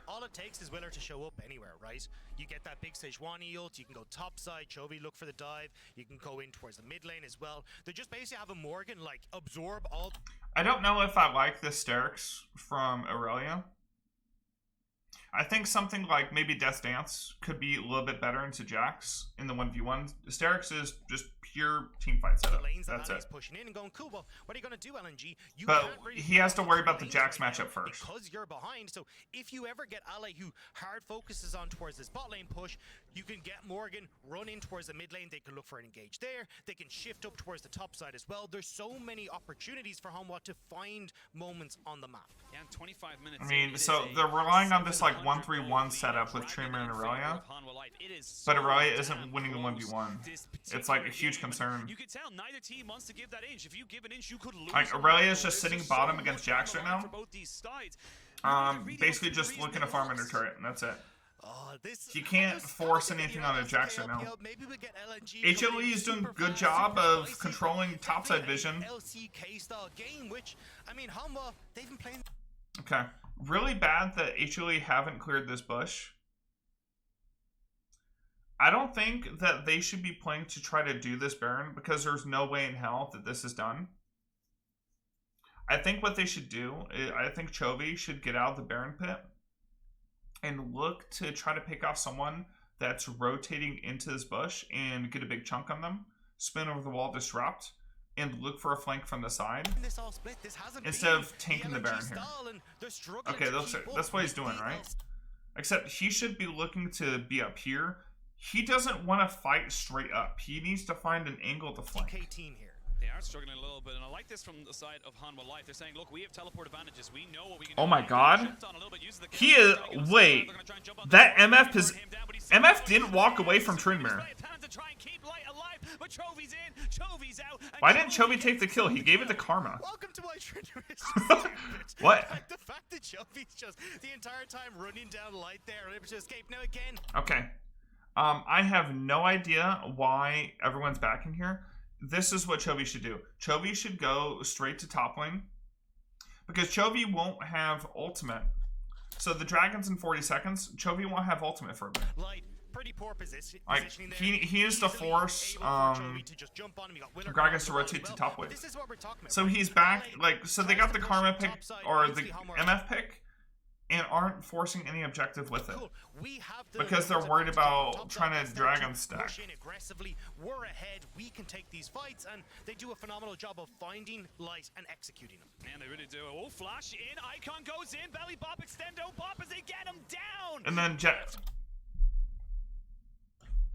All it takes is Willer to show up anywhere, right? You get that big stage 1 ult, you can go top side, Chovy look for the dive, you can go in towards the mid lane as well. They just basically have a Morgan like absorb all. I don't know if I like the Sterix from Aurelia. I think something like maybe Death's Dance could be a little bit better into Jax in the 1v1. Sterix is just pure teamfight setup. That's it. Pushing in and going, cool, well, what are you going to do, LNG? But he has to worry about the Jax matchup first. Because you're behind, so if you ever get Ally who hard focuses on towards this bot lane push, you can get Morgan, run in towards the mid lane, they can look for an engage there, they can shift up towards the top side as well. There's so many opportunities for Hanwha to find moments on the map. Yeah, 25 minutes. I mean, so they're relying on this like 1-3-1 setup with Tryndamere and Aurelia, but Aurelia isn't winning the 1v1. It's like a huge concern. You could tell neither team wants to give that inch. If you give an inch, you could lose. Like Aurelia is just sitting bottom against Jax right now. Basically just looking to farm under turret, and that's it. He can't force anything on a Jax right now. HLE is doing a good job of controlling topside vision. Okay. Really bad that HLE haven't cleared this bush. I don't think that they should be playing to try to do this Baron because there's no way in hell that this is done. I think what they should do, I think Chovy should get out of the Baron pit and look to try to pick off someone that's rotating into this bush and get a big chunk on them, spin over the wall, disrupt, and look for a flank from the side instead of tanking the Baron here. Okay, that's what he's doing, right? Except he should be looking to be up here. He doesn't want to fight straight up. He needs to find an angle to flank. They are struggling a little bit, and I like this from the side of Hanwha Life. They're saying, look, we have teleport advantages. We know what we can do. Oh my god. He is... Wait. That MF didn't walk away from Tryndamere. Why didn't Chovy take the kill? He gave it to Karma. Welcome to why Tryndamere is What? Like the fact that Chovy's just the entire time running down light there, able to escape now again. Okay. I have no idea why everyone's backing here. This is what Chovy should do. Chovy should go straight to top lane because Chovy won't have ultimate. So the dragon's in 40 seconds. Chovy won't have ultimate for a bit. Pretty poor positioning he is the force Gragas to rotate to top wave. So he's back, like, so they got the Karma pick or the MF pick and aren't forcing any objective with it because they're worried about trying to dragon stack. We're ahead, we can take these fights, and they do a phenomenal job of finding light and executing them. Man, they really do. Oh, flash in, Icon goes in, belly bop, extendo bop as they get him down. And then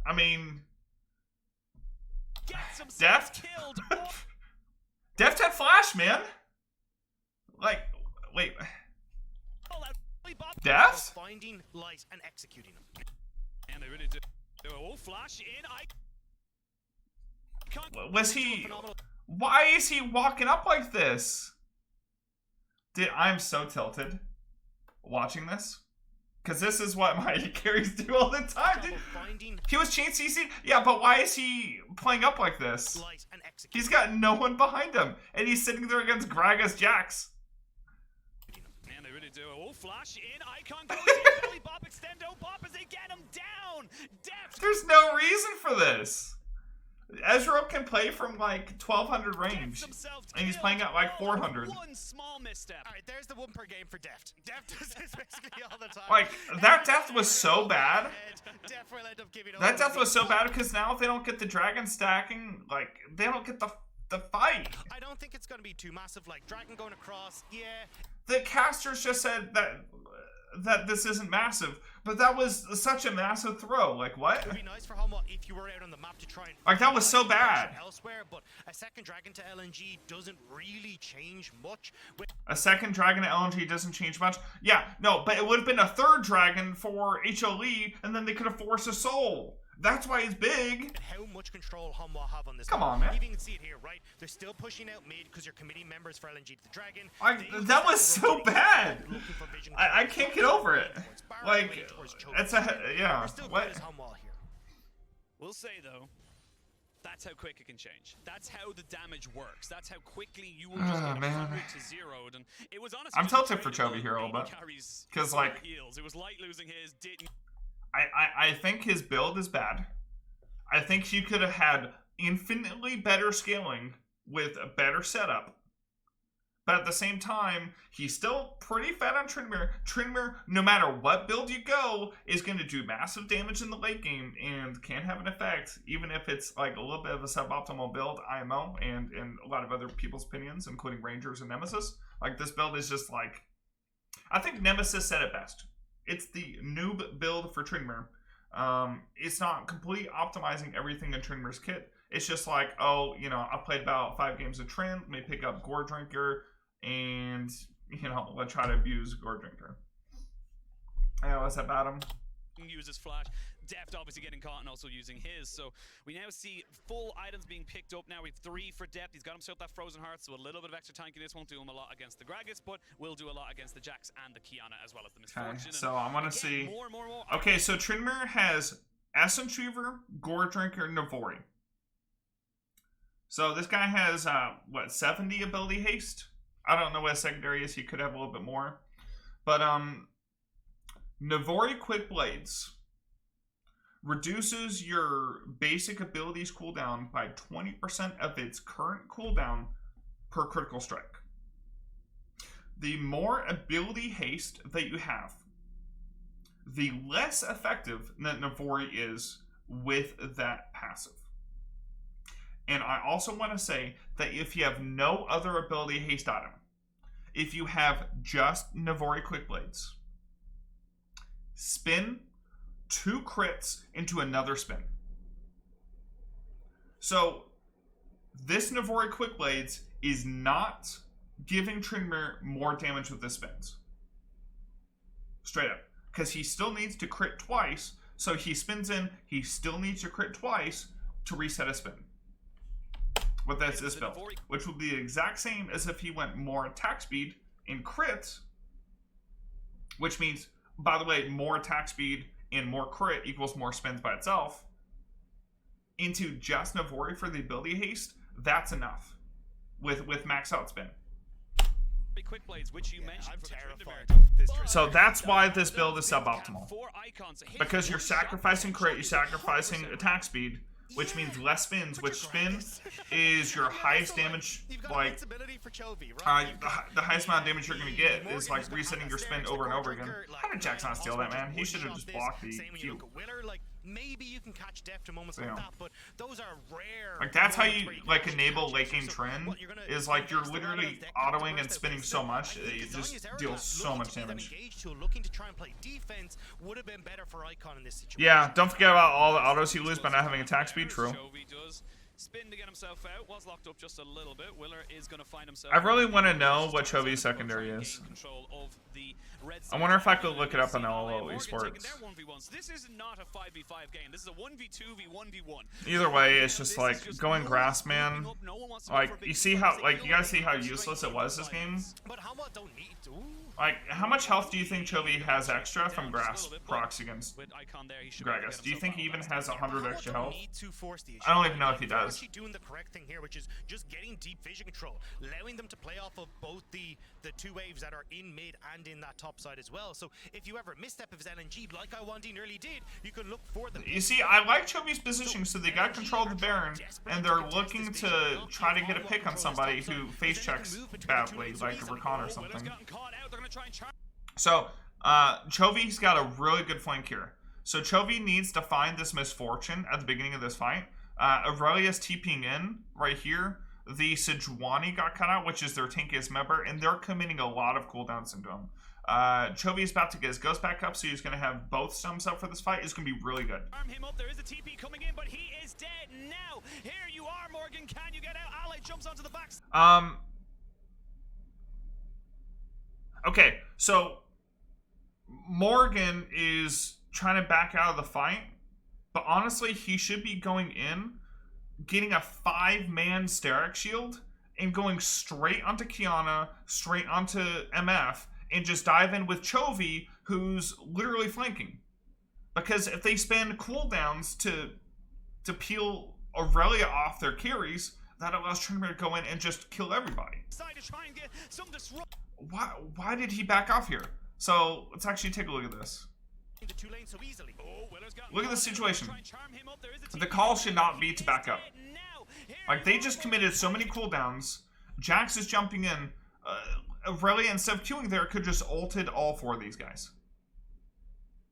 I mean, Deft? Deft had flash, man. Like, wait. Deft? Finding light and executing them. And they really do. Oh, flash in. Was he? Why is he walking up like this? I'm so tilted watching this. Because this is what my carries do all the time, dude. He was chain CC. Yeah, but why is he playing up like this? He's got no one behind him. And he's sitting there against Gragas Jax. Man, they really do. Oh, flash in. Icon goes in. Belly bop, extendo bop as they get him down. Deft. There's no reason for this. Ezreal can play from like 1200 range, and he's playing at like 400. One small misstep. All right, there's the one per game for Deft. Deft does this basically all the time. Like, that Deft was so bad. Deft will end up giving that Deft was so bad because now if they don't get the dragon stacking, like, they don't get the fight. I don't think it's going to be too massive, like dragon going across, yeah. The casters just said that that this isn't massive, but that was such a massive throw. Like, what? It would be nice for Hanwha if you were out on the map to try and Like, that was so bad. elsewhere, but a second dragon to LNG doesn't really change much. A second dragon at LNG doesn't change much. Yeah, no, but it would have been a third dragon for HLE, and then they could have forced a soul. That's why it's big. How much control Hanwha have on this? Come on, man. You can see it here, right? They're still pushing out mid because you're committing members for LNG to the dragon. That was so bad. I can't get over it. Like, it's yeah. What? We'll say though, that's how quick it can change. That's how the damage works. That's how quickly you will just get 100 to 0. And it was honestly, I'm tilted for Chovy here a little bit, because like, it was light losing his. Didn't. I think his build is bad. I think he could have had infinitely better scaling with a better setup. But at the same time, he's still pretty fat on Tryndamere. Tryndamere, no matter what build you go, is going to do massive damage in the late game and can have an effect, even if it's like a little bit of a suboptimal build, IMO, and a lot of other people's opinions, including Rangers and Nemesis. Like, this build is just like... I think Nemesis said it best. It's the noob build for Tryndamere. It's not completely optimizing everything in Tryndamere's kit. It's just like, oh, you know, I've played about 5 games of Trynd, let me pick up Goredrinker, and, you know, let's try to abuse Goredrinker. What's that about him? Uses flash. Deft obviously getting caught and also using his. So we now see full items being picked up now. We have 3 for Deft. He's got himself that Frozen Heart, so a little bit of extra tankiness won't do him a lot against the Gragas, but will do a lot against the Jax and the Kiana as well as the Misfortune. Okay, so I want to see... More. Okay, so Tryndamere has Essence Reaver, Goredrinker, Navori. So this guy has, 70 ability haste? I don't know what secondary is. He could have a little bit more. But, Navori Quickblades reduces your basic abilities cooldown by 20% of its current cooldown per critical strike. The more ability haste that you have, the less effective that Navori is with that passive. And I also want to say that if you have no other ability haste item, if you have just Navori Quickblades, spin 2 crits into another spin. So this Navori Quickblades is not giving Tryndamere more damage with the spins. Straight up. Because he still needs to crit twice, so he spins in, he still needs to crit twice to reset a spin. But that's this build, which will be the exact same as if he went more attack speed in crits, which means, by the way, more attack speed and more crit equals more spins by itself. Into just Navori for the ability haste, that's enough with max out spin. Quickblades, which you mentioned, so that's why this build is suboptimal. Because you're sacrificing crit, you're sacrificing attack speed, which means less spins, which spin is your highest damage, like, the highest amount of damage you're going to get is, like, resetting your spin over and over again. How did Jax not steal that, man? He should have just blocked the Q. Maybe you can catch Deft in moments like that, but those are rare. Like, that's how you, like, enable late game Trynd, is, like, you're literally autoing and spinning so much, it just deals so much damage. Looking to try and play defense would have been better for Icon in this situation. Yeah, don't forget about all the autos you lose by not having attack speed, true. Spin to get himself out, was locked up just a little bit. Willer is going to find himself. I really want to know what Chovy's secondary is. I wonder if I could look it up on LOL Esports. This is not a 5v5 game. This is a 1v2v1v1. Either way, it's just like going grass, man. Like, you see how, like, you guys see how useless it was this game? Like, how much health do you think Chovy has extra from grass procs against Gragas? Do you think he even has 100 extra health? I don't even know if he does. Actually doing the correct thing here, which is just getting deep vision control, allowing them to play off of both the 2 waves that are in mid and in that top side as well. So if you ever misstep of his LNG, like Iwandi nearly did, you can look for them. You see, I like Chovy's positioning, so they got control of the Baron, and they're looking to try to get a pick on somebody who face checks badly, like a Rakan or something. So, Chovy's got a really good flank here. So Chovy needs to find this Misfortune at the beginning of this fight. Aurelia's TPing in right here. the Sejuani got cut out, which is their tankiest member, and they're committing a lot of cooldowns into him. Chovy is about to get his ghost back up, so he's going to have both stumps up for this fight. It's going to be really good. Arm him up. There is a TP coming in, but he is dead now. Here you are, Morgan. Can you get out? Ally jumps onto the back. Okay, so Morgan is trying to back out of the fight, but honestly, he should be going in, getting a 5-man Steric shield, and going straight onto Kiana, straight onto MF, and just dive in with Chovy, who's literally flanking. Because if they spend cooldowns to peel Aurelia off their carries, that allows Tryndamere to go in and just kill everybody. Why did he back off here? So let's actually take a look at this. Look at the situation. The call should not be to back up. Like, they just committed so many cooldowns. Jax is jumping in. Aurelia, instead of queuing there, could just ulted all 4 of these guys.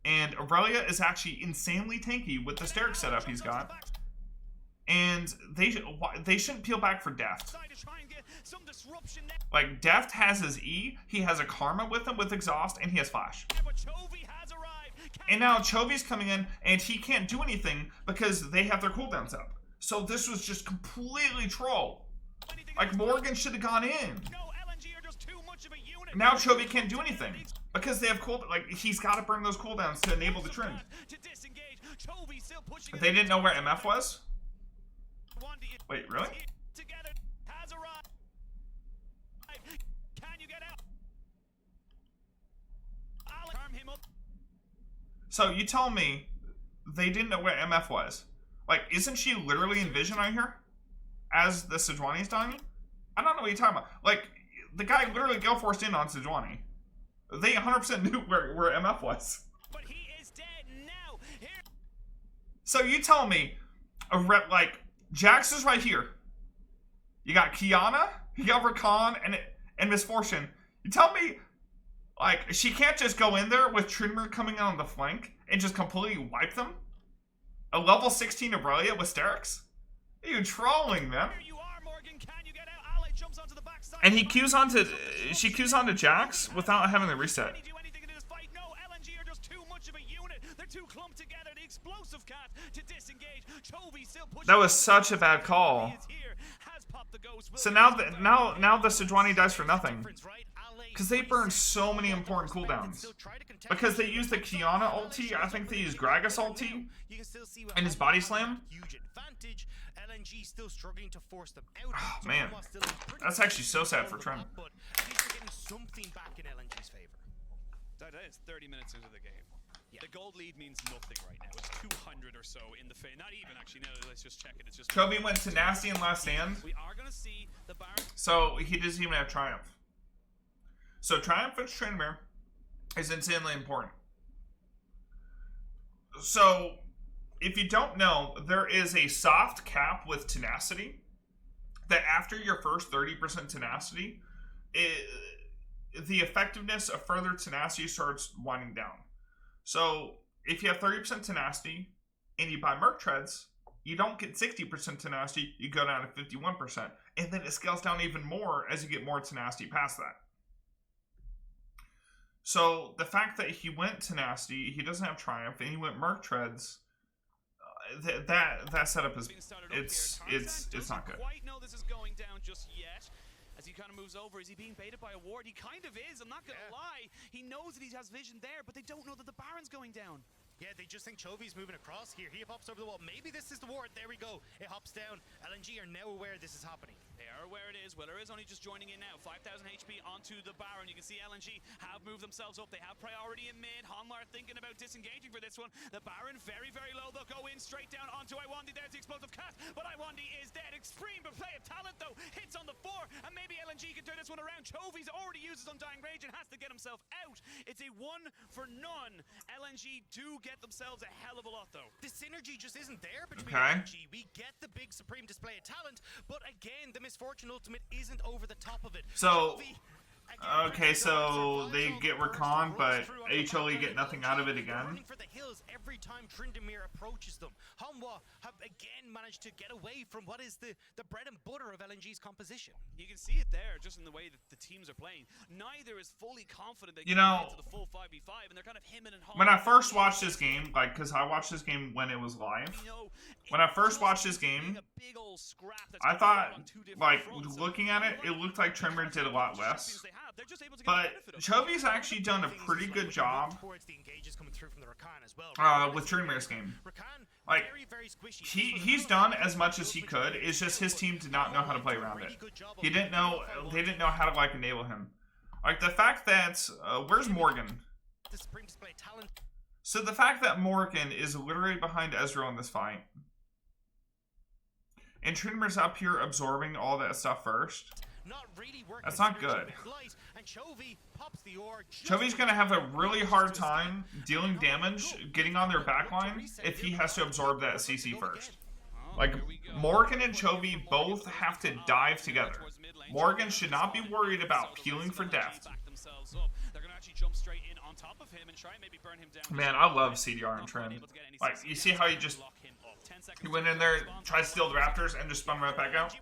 And Aurelia is actually insanely tanky with the Steric setup he's got. And they shouldn't peel back for Deft. Like, Deft has his E, he has a Karma with him with Exhaust, and he has Flash. And now Chovy's coming in, and he can't do anything because they have their cooldowns up. So this was just completely troll. Like, Morgan should have gone in. Now Chovy can't do anything because they have cooldown. Like, he's got to burn those cooldowns to enable the trend. They didn't know where MF was? Wait, really? So you tell me they didn't know where MF was. Like, isn't she literally in vision right here? As the Sejuani's dying? I don't know what you're talking about. Like, the guy literally gale forced in on Sejuani. They 100% knew where MF was. But he is dead now. So you tell me, like, Jax is right here. You got Kiana, you got Rakan, and Misfortune. You tell me, like, she can't just go in there with Tryndamere coming in on the flank and just completely wipe them? A level 16 Aurelia with Sterics? Are you trolling, man? And he queues onto, she queues onto Jax without having the reset. That was such a bad call. So now the Sejuani dies for nothing. Because they burned so many important cooldowns. Because they used the Kiana ulti, I think they used Gragas ulti, and his body slam. Oh, man. That's actually so sad for Trent. That is 30 minutes into the game. The gold lead means nothing right now. It's 200 or so in the fade. Not even, actually. No, let's just check it. It's just Chovy went Tenacity in last stand. We are going to see the Baron. So he doesn't even have Triumph. So Triumph for Tryndamere is insanely important. So if you don't know, there is a soft cap with Tenacity that after your first 30% Tenacity, the effectiveness of further Tenacity starts winding down. So if you have 30% Tenacity and you buy Merc Treads, you don't get 60% Tenacity, you go down to 51%. And then it scales down even more as you get more Tenacity past that. So the fact that he went Tenacity, he doesn't have Triumph, and he went Merc Treads, that setup is it's not good. Quite know this is going down just yet. As he kind of moves over, is he being baited by a ward? He kind of is, I'm not going to lie. He knows that he has vision there, but they don't know that the Baron's going down. Yeah, they just think Chovy's moving across here. He hops over the wall. Maybe this is the ward. There we go. It hops down. LNG are now aware this is happening. They are aware it is. Weller is only just joining in now. 5,000 HP onto the Baron. You can see LNG have moved themselves up. They have priority in mid. Hanwha thinking about disengaging for this one. The Baron very, very low. They'll go in straight down onto Iwandi. There's the explosive cast, but Iwandi is dead. Extreme play of talent, though. Hits on the 4, and maybe LNG can turn this one around. Chovy's already uses Undying Rage and has to get himself out. It's a 1 for none. LNG do get themselves a hell of a lot, though. The synergy just isn't there between LNG. We get the big supreme display of talent, but again, the Misfortune ultimate isn't over the top of it. So Okay, so they get recon, but HLE get nothing out of it again. For the hills every time Tryndamere approaches them. Hanwha have again managed to get away from what is the bread and butter of LNG's composition. You can see it there, just in the way that the teams are playing. Neither is fully confident they You can know, get into the full 5v5, and they're kind of hemming and hawing. when I first watched this game, like, because I watched this game when it was live. When I first watched this game, I thought, like, looking at it, it looked like Tryndamere did a lot less. But Chovy's actually done a pretty good job with Tryndamere's game. Like, he's done as much as he could. It's just his team did not know how to play around it. They didn't know how to, like, enable him. Like, the fact that where's Morgan? So the fact that Morgan is literally behind Ezreal in this fight, and Tryndamere's up here absorbing all that stuff first. That's not good. Chovy's going to have a really hard time dealing damage, getting on their backline, if he has to absorb that CC first. Like, Morgan and Chovy both have to dive together. Morgan should not be worried about peeling for death. Man, I love CDR and Trend. Like, you see how he went in there, tried to steal the Raptors, and just spun right back out?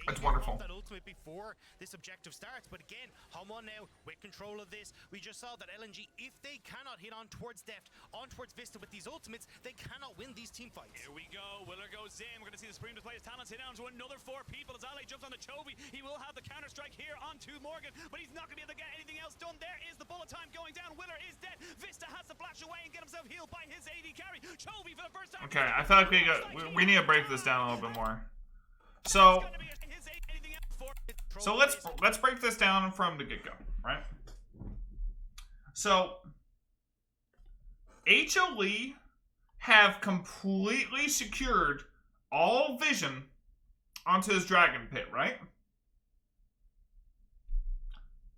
It's wonderful. Before this objective starts, but again, Hanwha now with control of this. We just saw that LNG, if they cannot hit on towards depth, on towards Vista with these ultimates, they cannot win these team fights. Here we go. Willer goes in. We're going to see the Supreme display his talents hit down to another 4 people as Ali jumps on the Chovy. He will have the counter strike here onto Morgan, but he's not going to be able to get anything else done. There is the bullet time going down. Willer is dead. Vista has to flash away and get himself healed by his AD carry. Chovy for the first time. Okay, I feel like we need to break this down a little bit more. So let's break this down from the get-go, right? So HLE have completely secured all vision onto his dragon pit, right?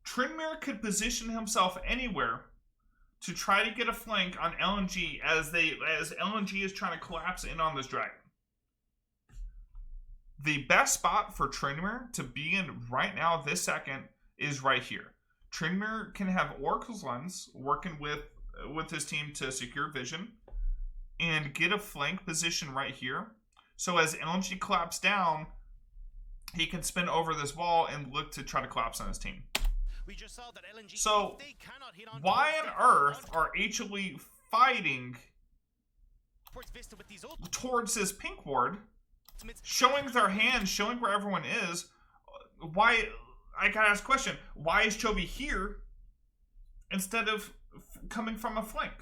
Tryndamere could position himself anywhere to try to get a flank on LNG as LNG is trying to collapse in on this dragon. The best spot for Tryndamere to be in right now, this second, is right here. Tryndamere can have Oracle's Lens working with his team to secure vision and get a flank position right here. So as LNG collapse down, he can spin over this wall and look to try to collapse on his team. We just saw that LNG, so why on earth are HLE fighting towards this pink ward, showing their hands, showing where everyone is? Why, I gotta ask a question, why is Chovy here instead of coming from a flank?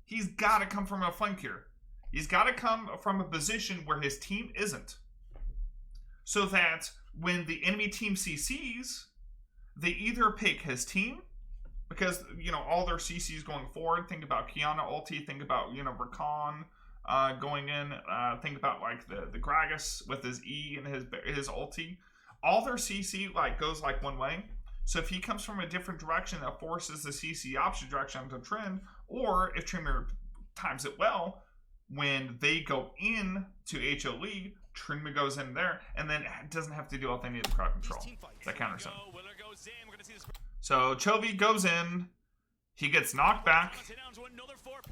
He's gotta come from a flank here. He's gotta come from a position where his team isn't. So that when the enemy team CCs, they either pick his team, because, you know, all their CCs going forward, think about Kiana ulti, think about, you know, Rakan going in, think about, like, the Gragas with his E and his ulti. All their CC, like, goes, like, one way. So if he comes from a different direction, that forces the CC opposite direction onto Trend, or if Tryndamere times it well, when they go in to HLE, Tryndamere goes in there, and then doesn't have to deal with any of the crowd control that counters him. So Chovy goes in, he gets knocked back,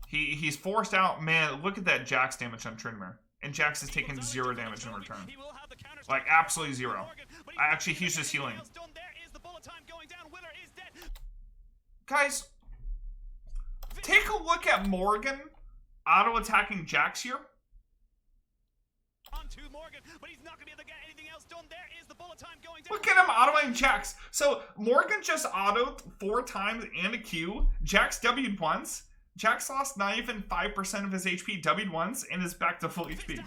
he's forced out. Man, look at that Jax damage on Tryndamere, and Jax is taking 0 damage in return, like absolutely 0. Actually, he's just healing. Guys, take a look at Morgan auto attacking Jax here. Look at him autoing Jax. So Morgan just autoed 4 times and a Q. Jax W'd once. Jax lost not even 5% of his HP, W'd once, and is back to full HP.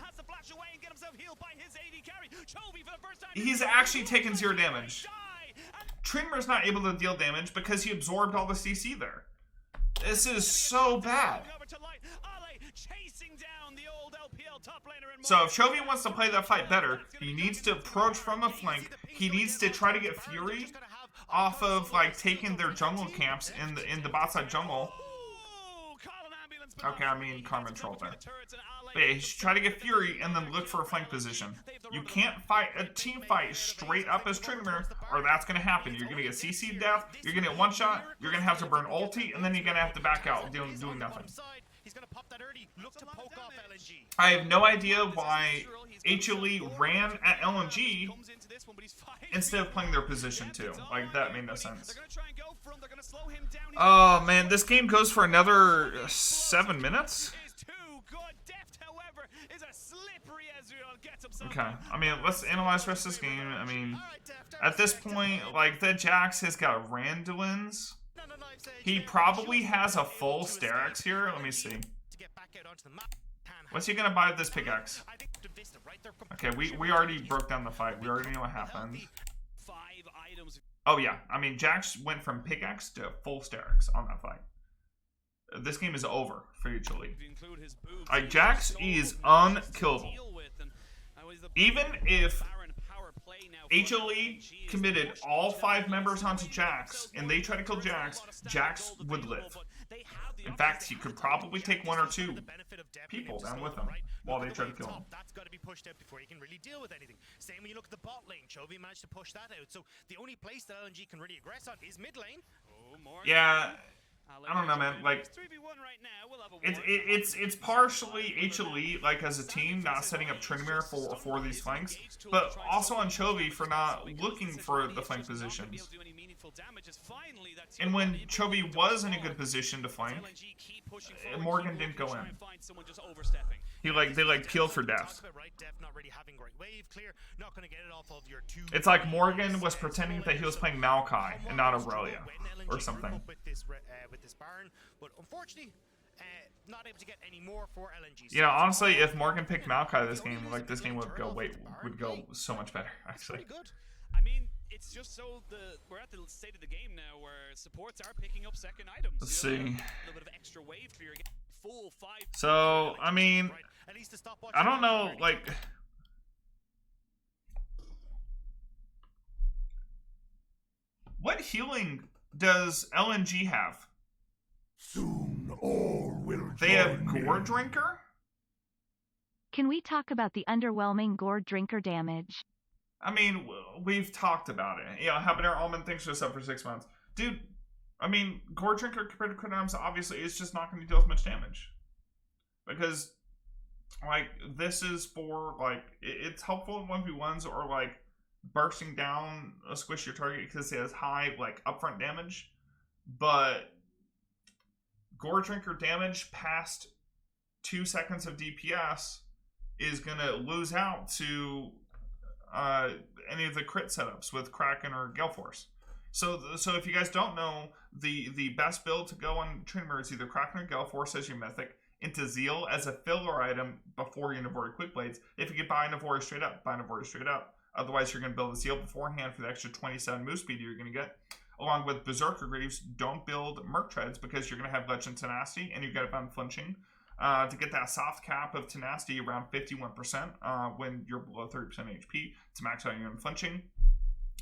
He's actually taken 0 damage. Tryndamere's not able to deal damage because he absorbed all the CC there. This is so bad. So if Chovy wants to play that fight better, he needs to approach from a flank. He needs to try to get Fury off of, like, taking their jungle camps in the bot side jungle. Okay, I mean, Karma trolled there. But yeah, you should try to get Fury and then look for a flank position. You can't fight a team fight straight up as Tryndamere, or that's going to happen. You're going to get CC death, you're going to get one shot, you're going to have to burn ulti, and then you're going to have to back out doing nothing. I have no idea why HLE ran at LNG instead of playing their position too. Like, that made no sense. Oh man, this game goes for another 7 minutes? Okay, I mean, let's analyze the rest of this game. I mean, at this point, like, the Jax has got Randuin's. He probably has a full Sterix here. Let me see. What's he gonna buy with this pickaxe? Okay, we already broke down the fight. We already know what happened. Oh yeah, I mean, Jax went from pickaxe to full Sterix on that fight. This game is over for HLE. Like, Jax is unkillable. Even if HLE committed all 5 members onto Jax and they try to kill Jax, Jax would live. In fact, he could probably take 1 or 2 people down with him while they try to kill him. That's got to be pushed out before he can really deal with anything. Same when you look at the bot lane. Chovy managed to push that out. So the only place that LNG can really aggress on is mid lane. Yeah, I don't know, man. Like, it's partially HLE, like, as a team, not setting up Tryndamere for these flanks, but also on Chovy for not looking for the flank positions. And when Chovy was in a good position to flank, Morgan didn't go in. They peeled for death. It's like Morgan was pretending that he was playing Maokai and not Aurelia or something. But unfortunately, not able to get any more for LNG. You know, honestly, if Morgan picked Maokai this game, like, this game would go so much better, actually. I mean, it's just so we're at the state of the game now where supports are picking up second items. Let's see. A little bit of extra wave clear again. Full 5. So, I mean, I don't know, like, what healing does LNG have? Soon all will They have Goredrinker? Can we talk about the underwhelming Goredrinker damage? I mean, we've talked about it. You know, Habanero Almond thinks was up for 6 months. Dude, I mean, Goredrinker compared to Crit Arms, obviously, is just not going to deal as much damage. Because, like, this is for, like, it's helpful in 1v1s or, like, bursting down a squishier target because it has high, like, upfront damage. But Goredrinker damage past 2 seconds of DPS is going to lose out to any of the crit setups with Kraken or Gale Force. So if you guys don't know, the best build to go on Tryndamere is either Kraken or Gale Force as your mythic, into Zeal as a filler item before your Navori Quickblades. If you could buy Navori straight up, buy Navori straight up. Otherwise, you're going to build a Zeal beforehand for the extra 27 move speed you're going to get. Along with Berserker Greaves, don't build Merc Treads because you're going to have Legend Tenacity and you got to find Flinching. To get that soft cap of Tenacity around 51% when you're below 30% HP to max out your Unflinching.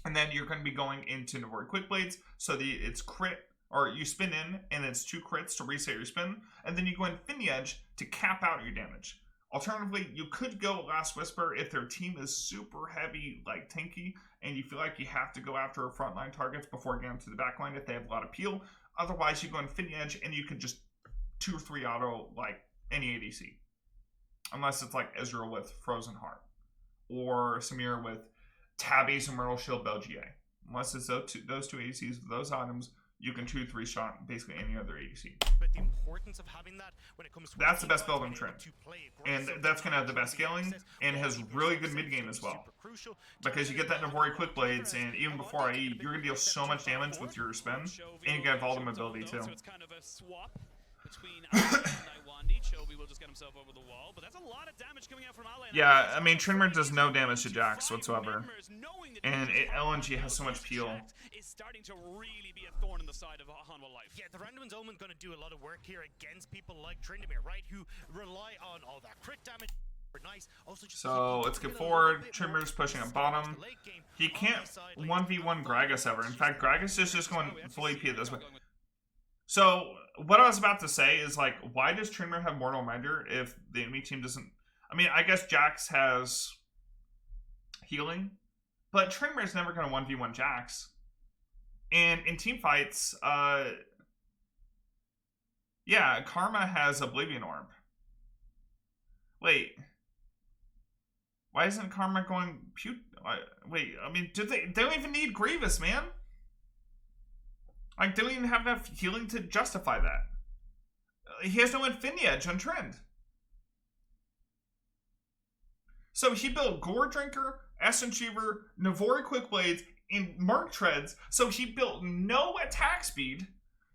And then you're going to be going into Navori Quickblades, so it's crit, or you spin in, and it's 2 crits to reset your spin, and then you go in Fin the Edge to cap out your damage. Alternatively, you could go Last Whisper if their team is super heavy, like tanky, and you feel like you have to go after frontline targets before getting to the backline if they have a lot of peel. Otherwise, you go in Fin the Edge, and you can just 2 or 3 auto, like, any ADC. Unless it's like Ezreal with Frozen Heart. Or Samir with Tabby's and Myrtle Shield Belgier. Unless it's those two ADCs with those items, you can 2-3 shot basically any other ADC. But the importance of having that when it comes to that's the best build in Trend. And that's going to have the best scaling and has really good mid game as well. Because you get that Navori Quickblades, and even before IE, you're going to deal so much damage with your spin, and you get Voldemort ability too. So it's kind of a swap between Ale and Iwandi. Chovy will just get himself over the wall, but that's a lot of damage coming out from Ale. Yeah, I mean, Tryndamere does no damage to Jax whatsoever. And LNG has so much peel. Is starting to really be a thorn in the side of Hanwha Life. Yeah, the Randuin's Omen going to do a lot of work here against people like Tryndamere, right? Who rely on all that crit damage. Nice. Also, so let's get forward. Tryndamere's pushing up bottom. He can't 1v1 Gragas ever. In fact, Gragas is just going fully AP at this way. So what I was about to say is like, why does Tryndamere have Mortal Reminder if the enemy team doesn't? I mean, I guess Jax has healing, but Tryndamere's never going to 1v1 Jax. And in team fights, yeah, Karma has Oblivion Orb. Wait, why isn't Karma going wait, I mean, they don't even need Grievous, man. Like, they don't even have enough healing to justify that. He has no Infinity Edge on Trend. So he built Goredrinker, Essence-Sheaver, Navori Quickblades, and Merc Treads. So he built no attack speed.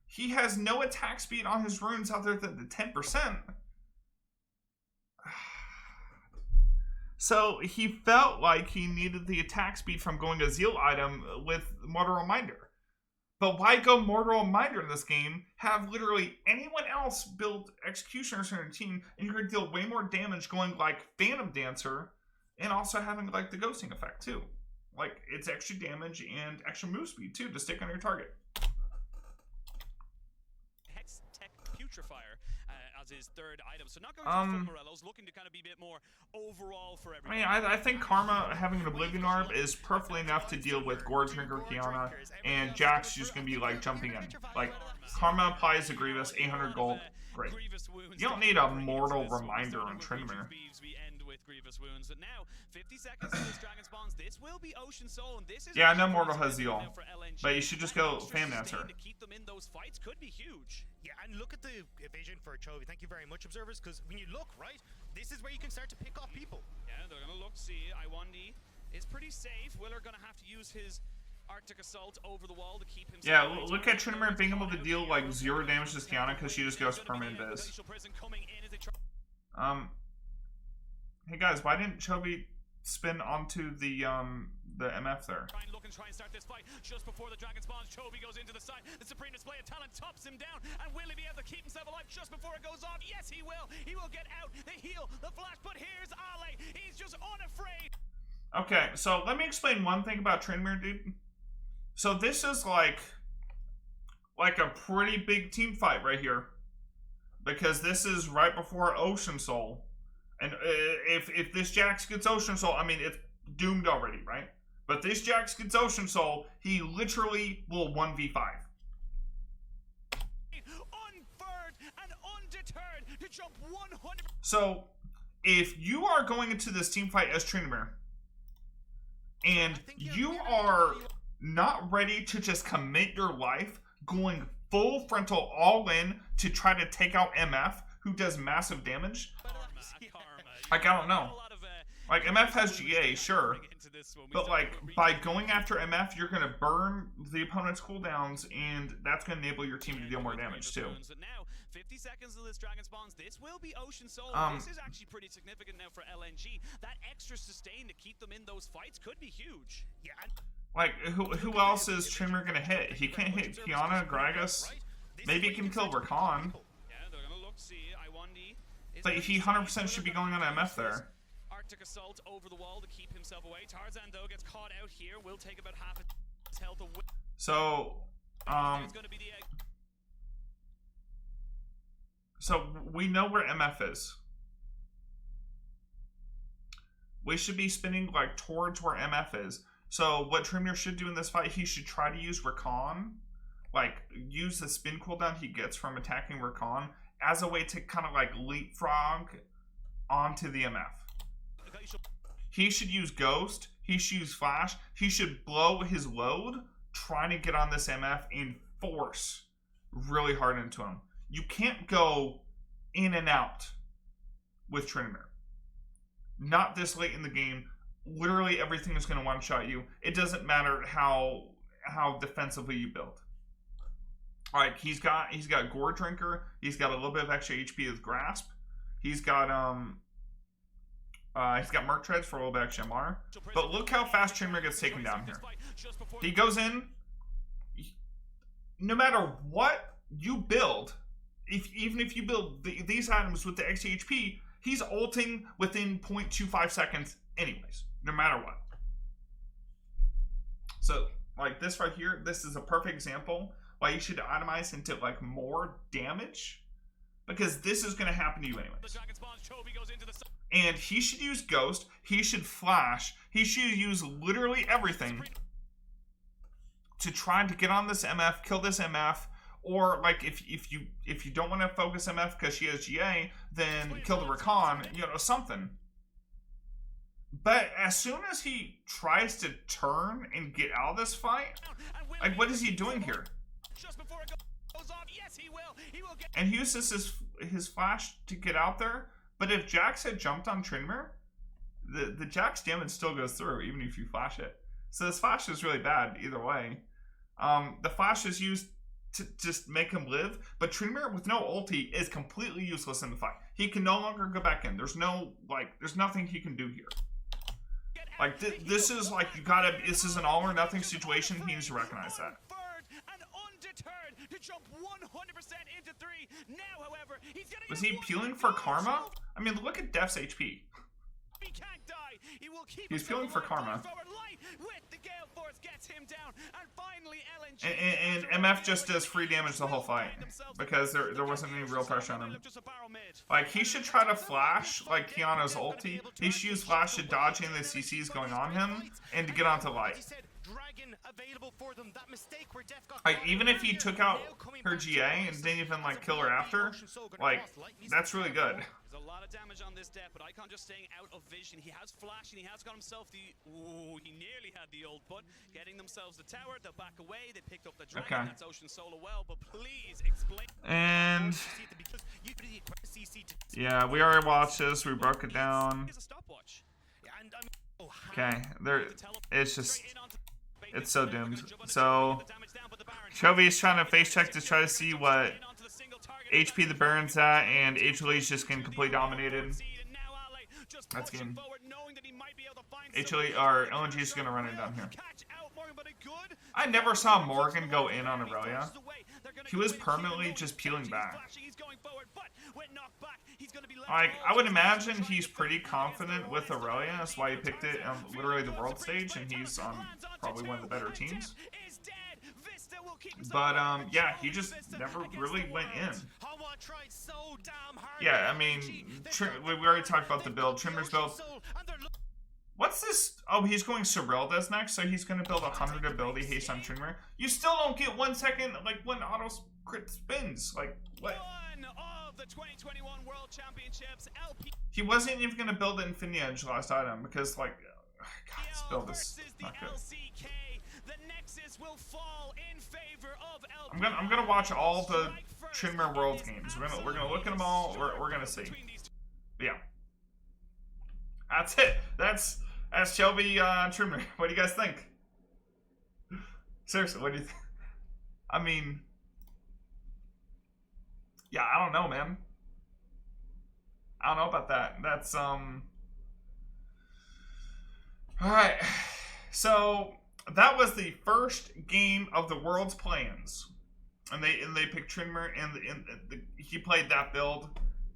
He has no attack speed on his runes other than the 10%. So he felt like he needed the attack speed from going a Zeal item with Mortal Reminder. But why go Mortal Reminder in this game? Have literally anyone else build Executioners in your team, and you're going to deal way more damage going like Phantom Dancer, and also having like the ghosting effect too. Like, it's extra damage and extra move speed too to stick on your target. Hex Tech Putrefier as his third item. So not going to full Morellos, looking to kind of be a bit more overall for everyone. I mean, I think Karma having an Oblivion Orb is perfectly enough to deal with Goredrinker, Kiana, and Jax just going to be like jumping in. Like, Karma applies the Grievous, 800 gold, great. You don't need a Mortal Reminder on Tryndamere. We end with Grievous Wounds, but now 50 seconds of this Dragon Spawns. This will be Ocean Soul, and this is yeah, I know Mortal has Zeal, but you should just go Phantom Dancer. To keep them in those fights could be huge. Yeah, and look at the vision for Chovy. Thank you very much, observers, because when you look, right, this is where you can start to pick off people. Yeah, they're going to look, see, Iwandi is pretty safe. Willer going to have to use his Arctic Assault over the wall to keep himself. Yeah, look at Tryndamere being able to deal like 0 damage to Kiana because she just goes permanent biz. Hey guys, why didn't Chovy spin onto the MF there? Try and look and try and start this fight just before the Dragon spawns. Chovy goes into the side. The Supreme Display of Talent tops him down. And will he be able to keep himself alive just before it goes off? Yes, he will. He will get out. The heal, the flash. But here's Ale. He's just unafraid. Okay, so let me explain one thing about Tryndamere, dude. So this is like a pretty big team fight right here, because this is right before Ocean Soul. And if this Jax gets Ocean Soul, I mean, it's doomed already, right? But this Jax gets Ocean Soul, he literally will 1v5. Unfurred and undeterred to jump 100. So, if you are going into this team fight as Tryndamere, and you are not ready to just commit your life, going full frontal all in to try to take out MF, who does massive damage, like, I don't know. Like, MF has GA, sure. But, like, by going after MF, you're going to burn the opponent's cooldowns, and that's going to enable your team to deal more damage, too. Now, 50 seconds of this Dragon spawns. This will be Ocean Soul. This is actually pretty significant now for LNG. That extra sustain to keep them in those fights could be huge. Yeah. Like, who else is Tryndamere going to hit? He can't hit Kiana, Gragas. Maybe he can kill Rakan. Yeah, they're going to look, see, Iwandi. But he 100% should be going on MF there. Arctic Assault over the wall to keep himself away. Tarzan, though, gets caught out here. Will take about half his health away. So, so we know where MF is. We should be spinning like towards where MF is. So what Tryndamere should do in this fight, he should try to use Rakan, like use the spin cooldown he gets from attacking Rakan as a way to kind of like leapfrog onto the MF. He should use Ghost, he should use Flash, he should blow his load trying to get on this MF and force really hard into him. You can't go in and out with Tryndamere. Not this late in the game. Literally everything is going to one-shot you. It doesn't matter how defensively you build. Alright, he's got Goredrinker. He's got a little bit of extra HP with Grasp. He's got Merc Treads for a little bit extra MR. But look how fast Tryndamere gets taken down here. He goes in. No matter what you build, even if you build these items with the extra HP, he's ulting within 0.25 seconds anyways, no matter what. So, like this right here, this is a perfect example why you should itemize into like more damage, because this is going to happen to you anyways. And he should use Ghost, he should flash, he should use literally everything to try to get on this MF, kill this MF, or like if you don't want to focus MF because she has GA, then kill the Rakan, you know, something. But as soon as he tries to turn and get out of this fight, like what is he doing here? And he uses his flash to get out there, but if Jax had jumped on Tryndamere, the Jax damage still goes through even if you flash it. So this flash is really bad either way. The flash is used to just make him live, but Tryndamere with no ulti is completely useless in the fight. He can no longer go back in. There's nothing he can do here. Like this is like this is an all or nothing situation. He needs to recognize that. Was he peeling for karma? I mean, look at Def's HP. He's peeling for karma. And MF just does free damage the whole fight because there wasn't any real pressure on him. Like, he should try to flash like Kiana's ulti. He should use flash to dodge in the CCs going on him and to get onto light. Like, even if he took out her GA and didn't even like kill her after, like, that's really good. There's a lot of damage on this deck, but Icon just staying out of vision. He has flash and he has got himself the... Ooh, he nearly had the ult, but getting themselves the tower, they'll back away. They picked up the dragon. Okay. That's Ocean Solo well, but please explain... And... yeah, we already watched this. We broke it down. Okay, there... it's just... it's so doomed. So... Chovy's trying to face check to try to see what HP the Baron's at, and HLE's just getting completely dominated. That's game. HLE, or LNG is going to run it down here. I never saw Morgan go in on Aurelia. He was permanently just peeling back. Like, I would imagine he's pretty confident with Aurelia. That's why he picked it on literally the world stage, and he's on probably one of the better teams. But, yeah, he just never really went in. Yeah, I mean, we already talked about the build. Tryndamere's build. What's this? Oh, he's going Sorelda's next, so he's going to build 100 ability haste on Tryndamere. You still don't get 1 second, like, when auto crit spins. Like, what? The 2021 World Championships LP. He wasn't even going to build Infinity Edge last item because, like, God, this build is not good. I'm gonna watch all the Tryndamere Worlds games. We're gonna look at them all. We're gonna see. But yeah, that's it. That's Chovy Tryndamere. What do you guys think? Seriously, what do you think? I mean, yeah, I don't know, man. I don't know about that. That's all right. So that was the first game of the World's plans, and they picked Tryndamere, and he played that build.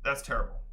That's terrible.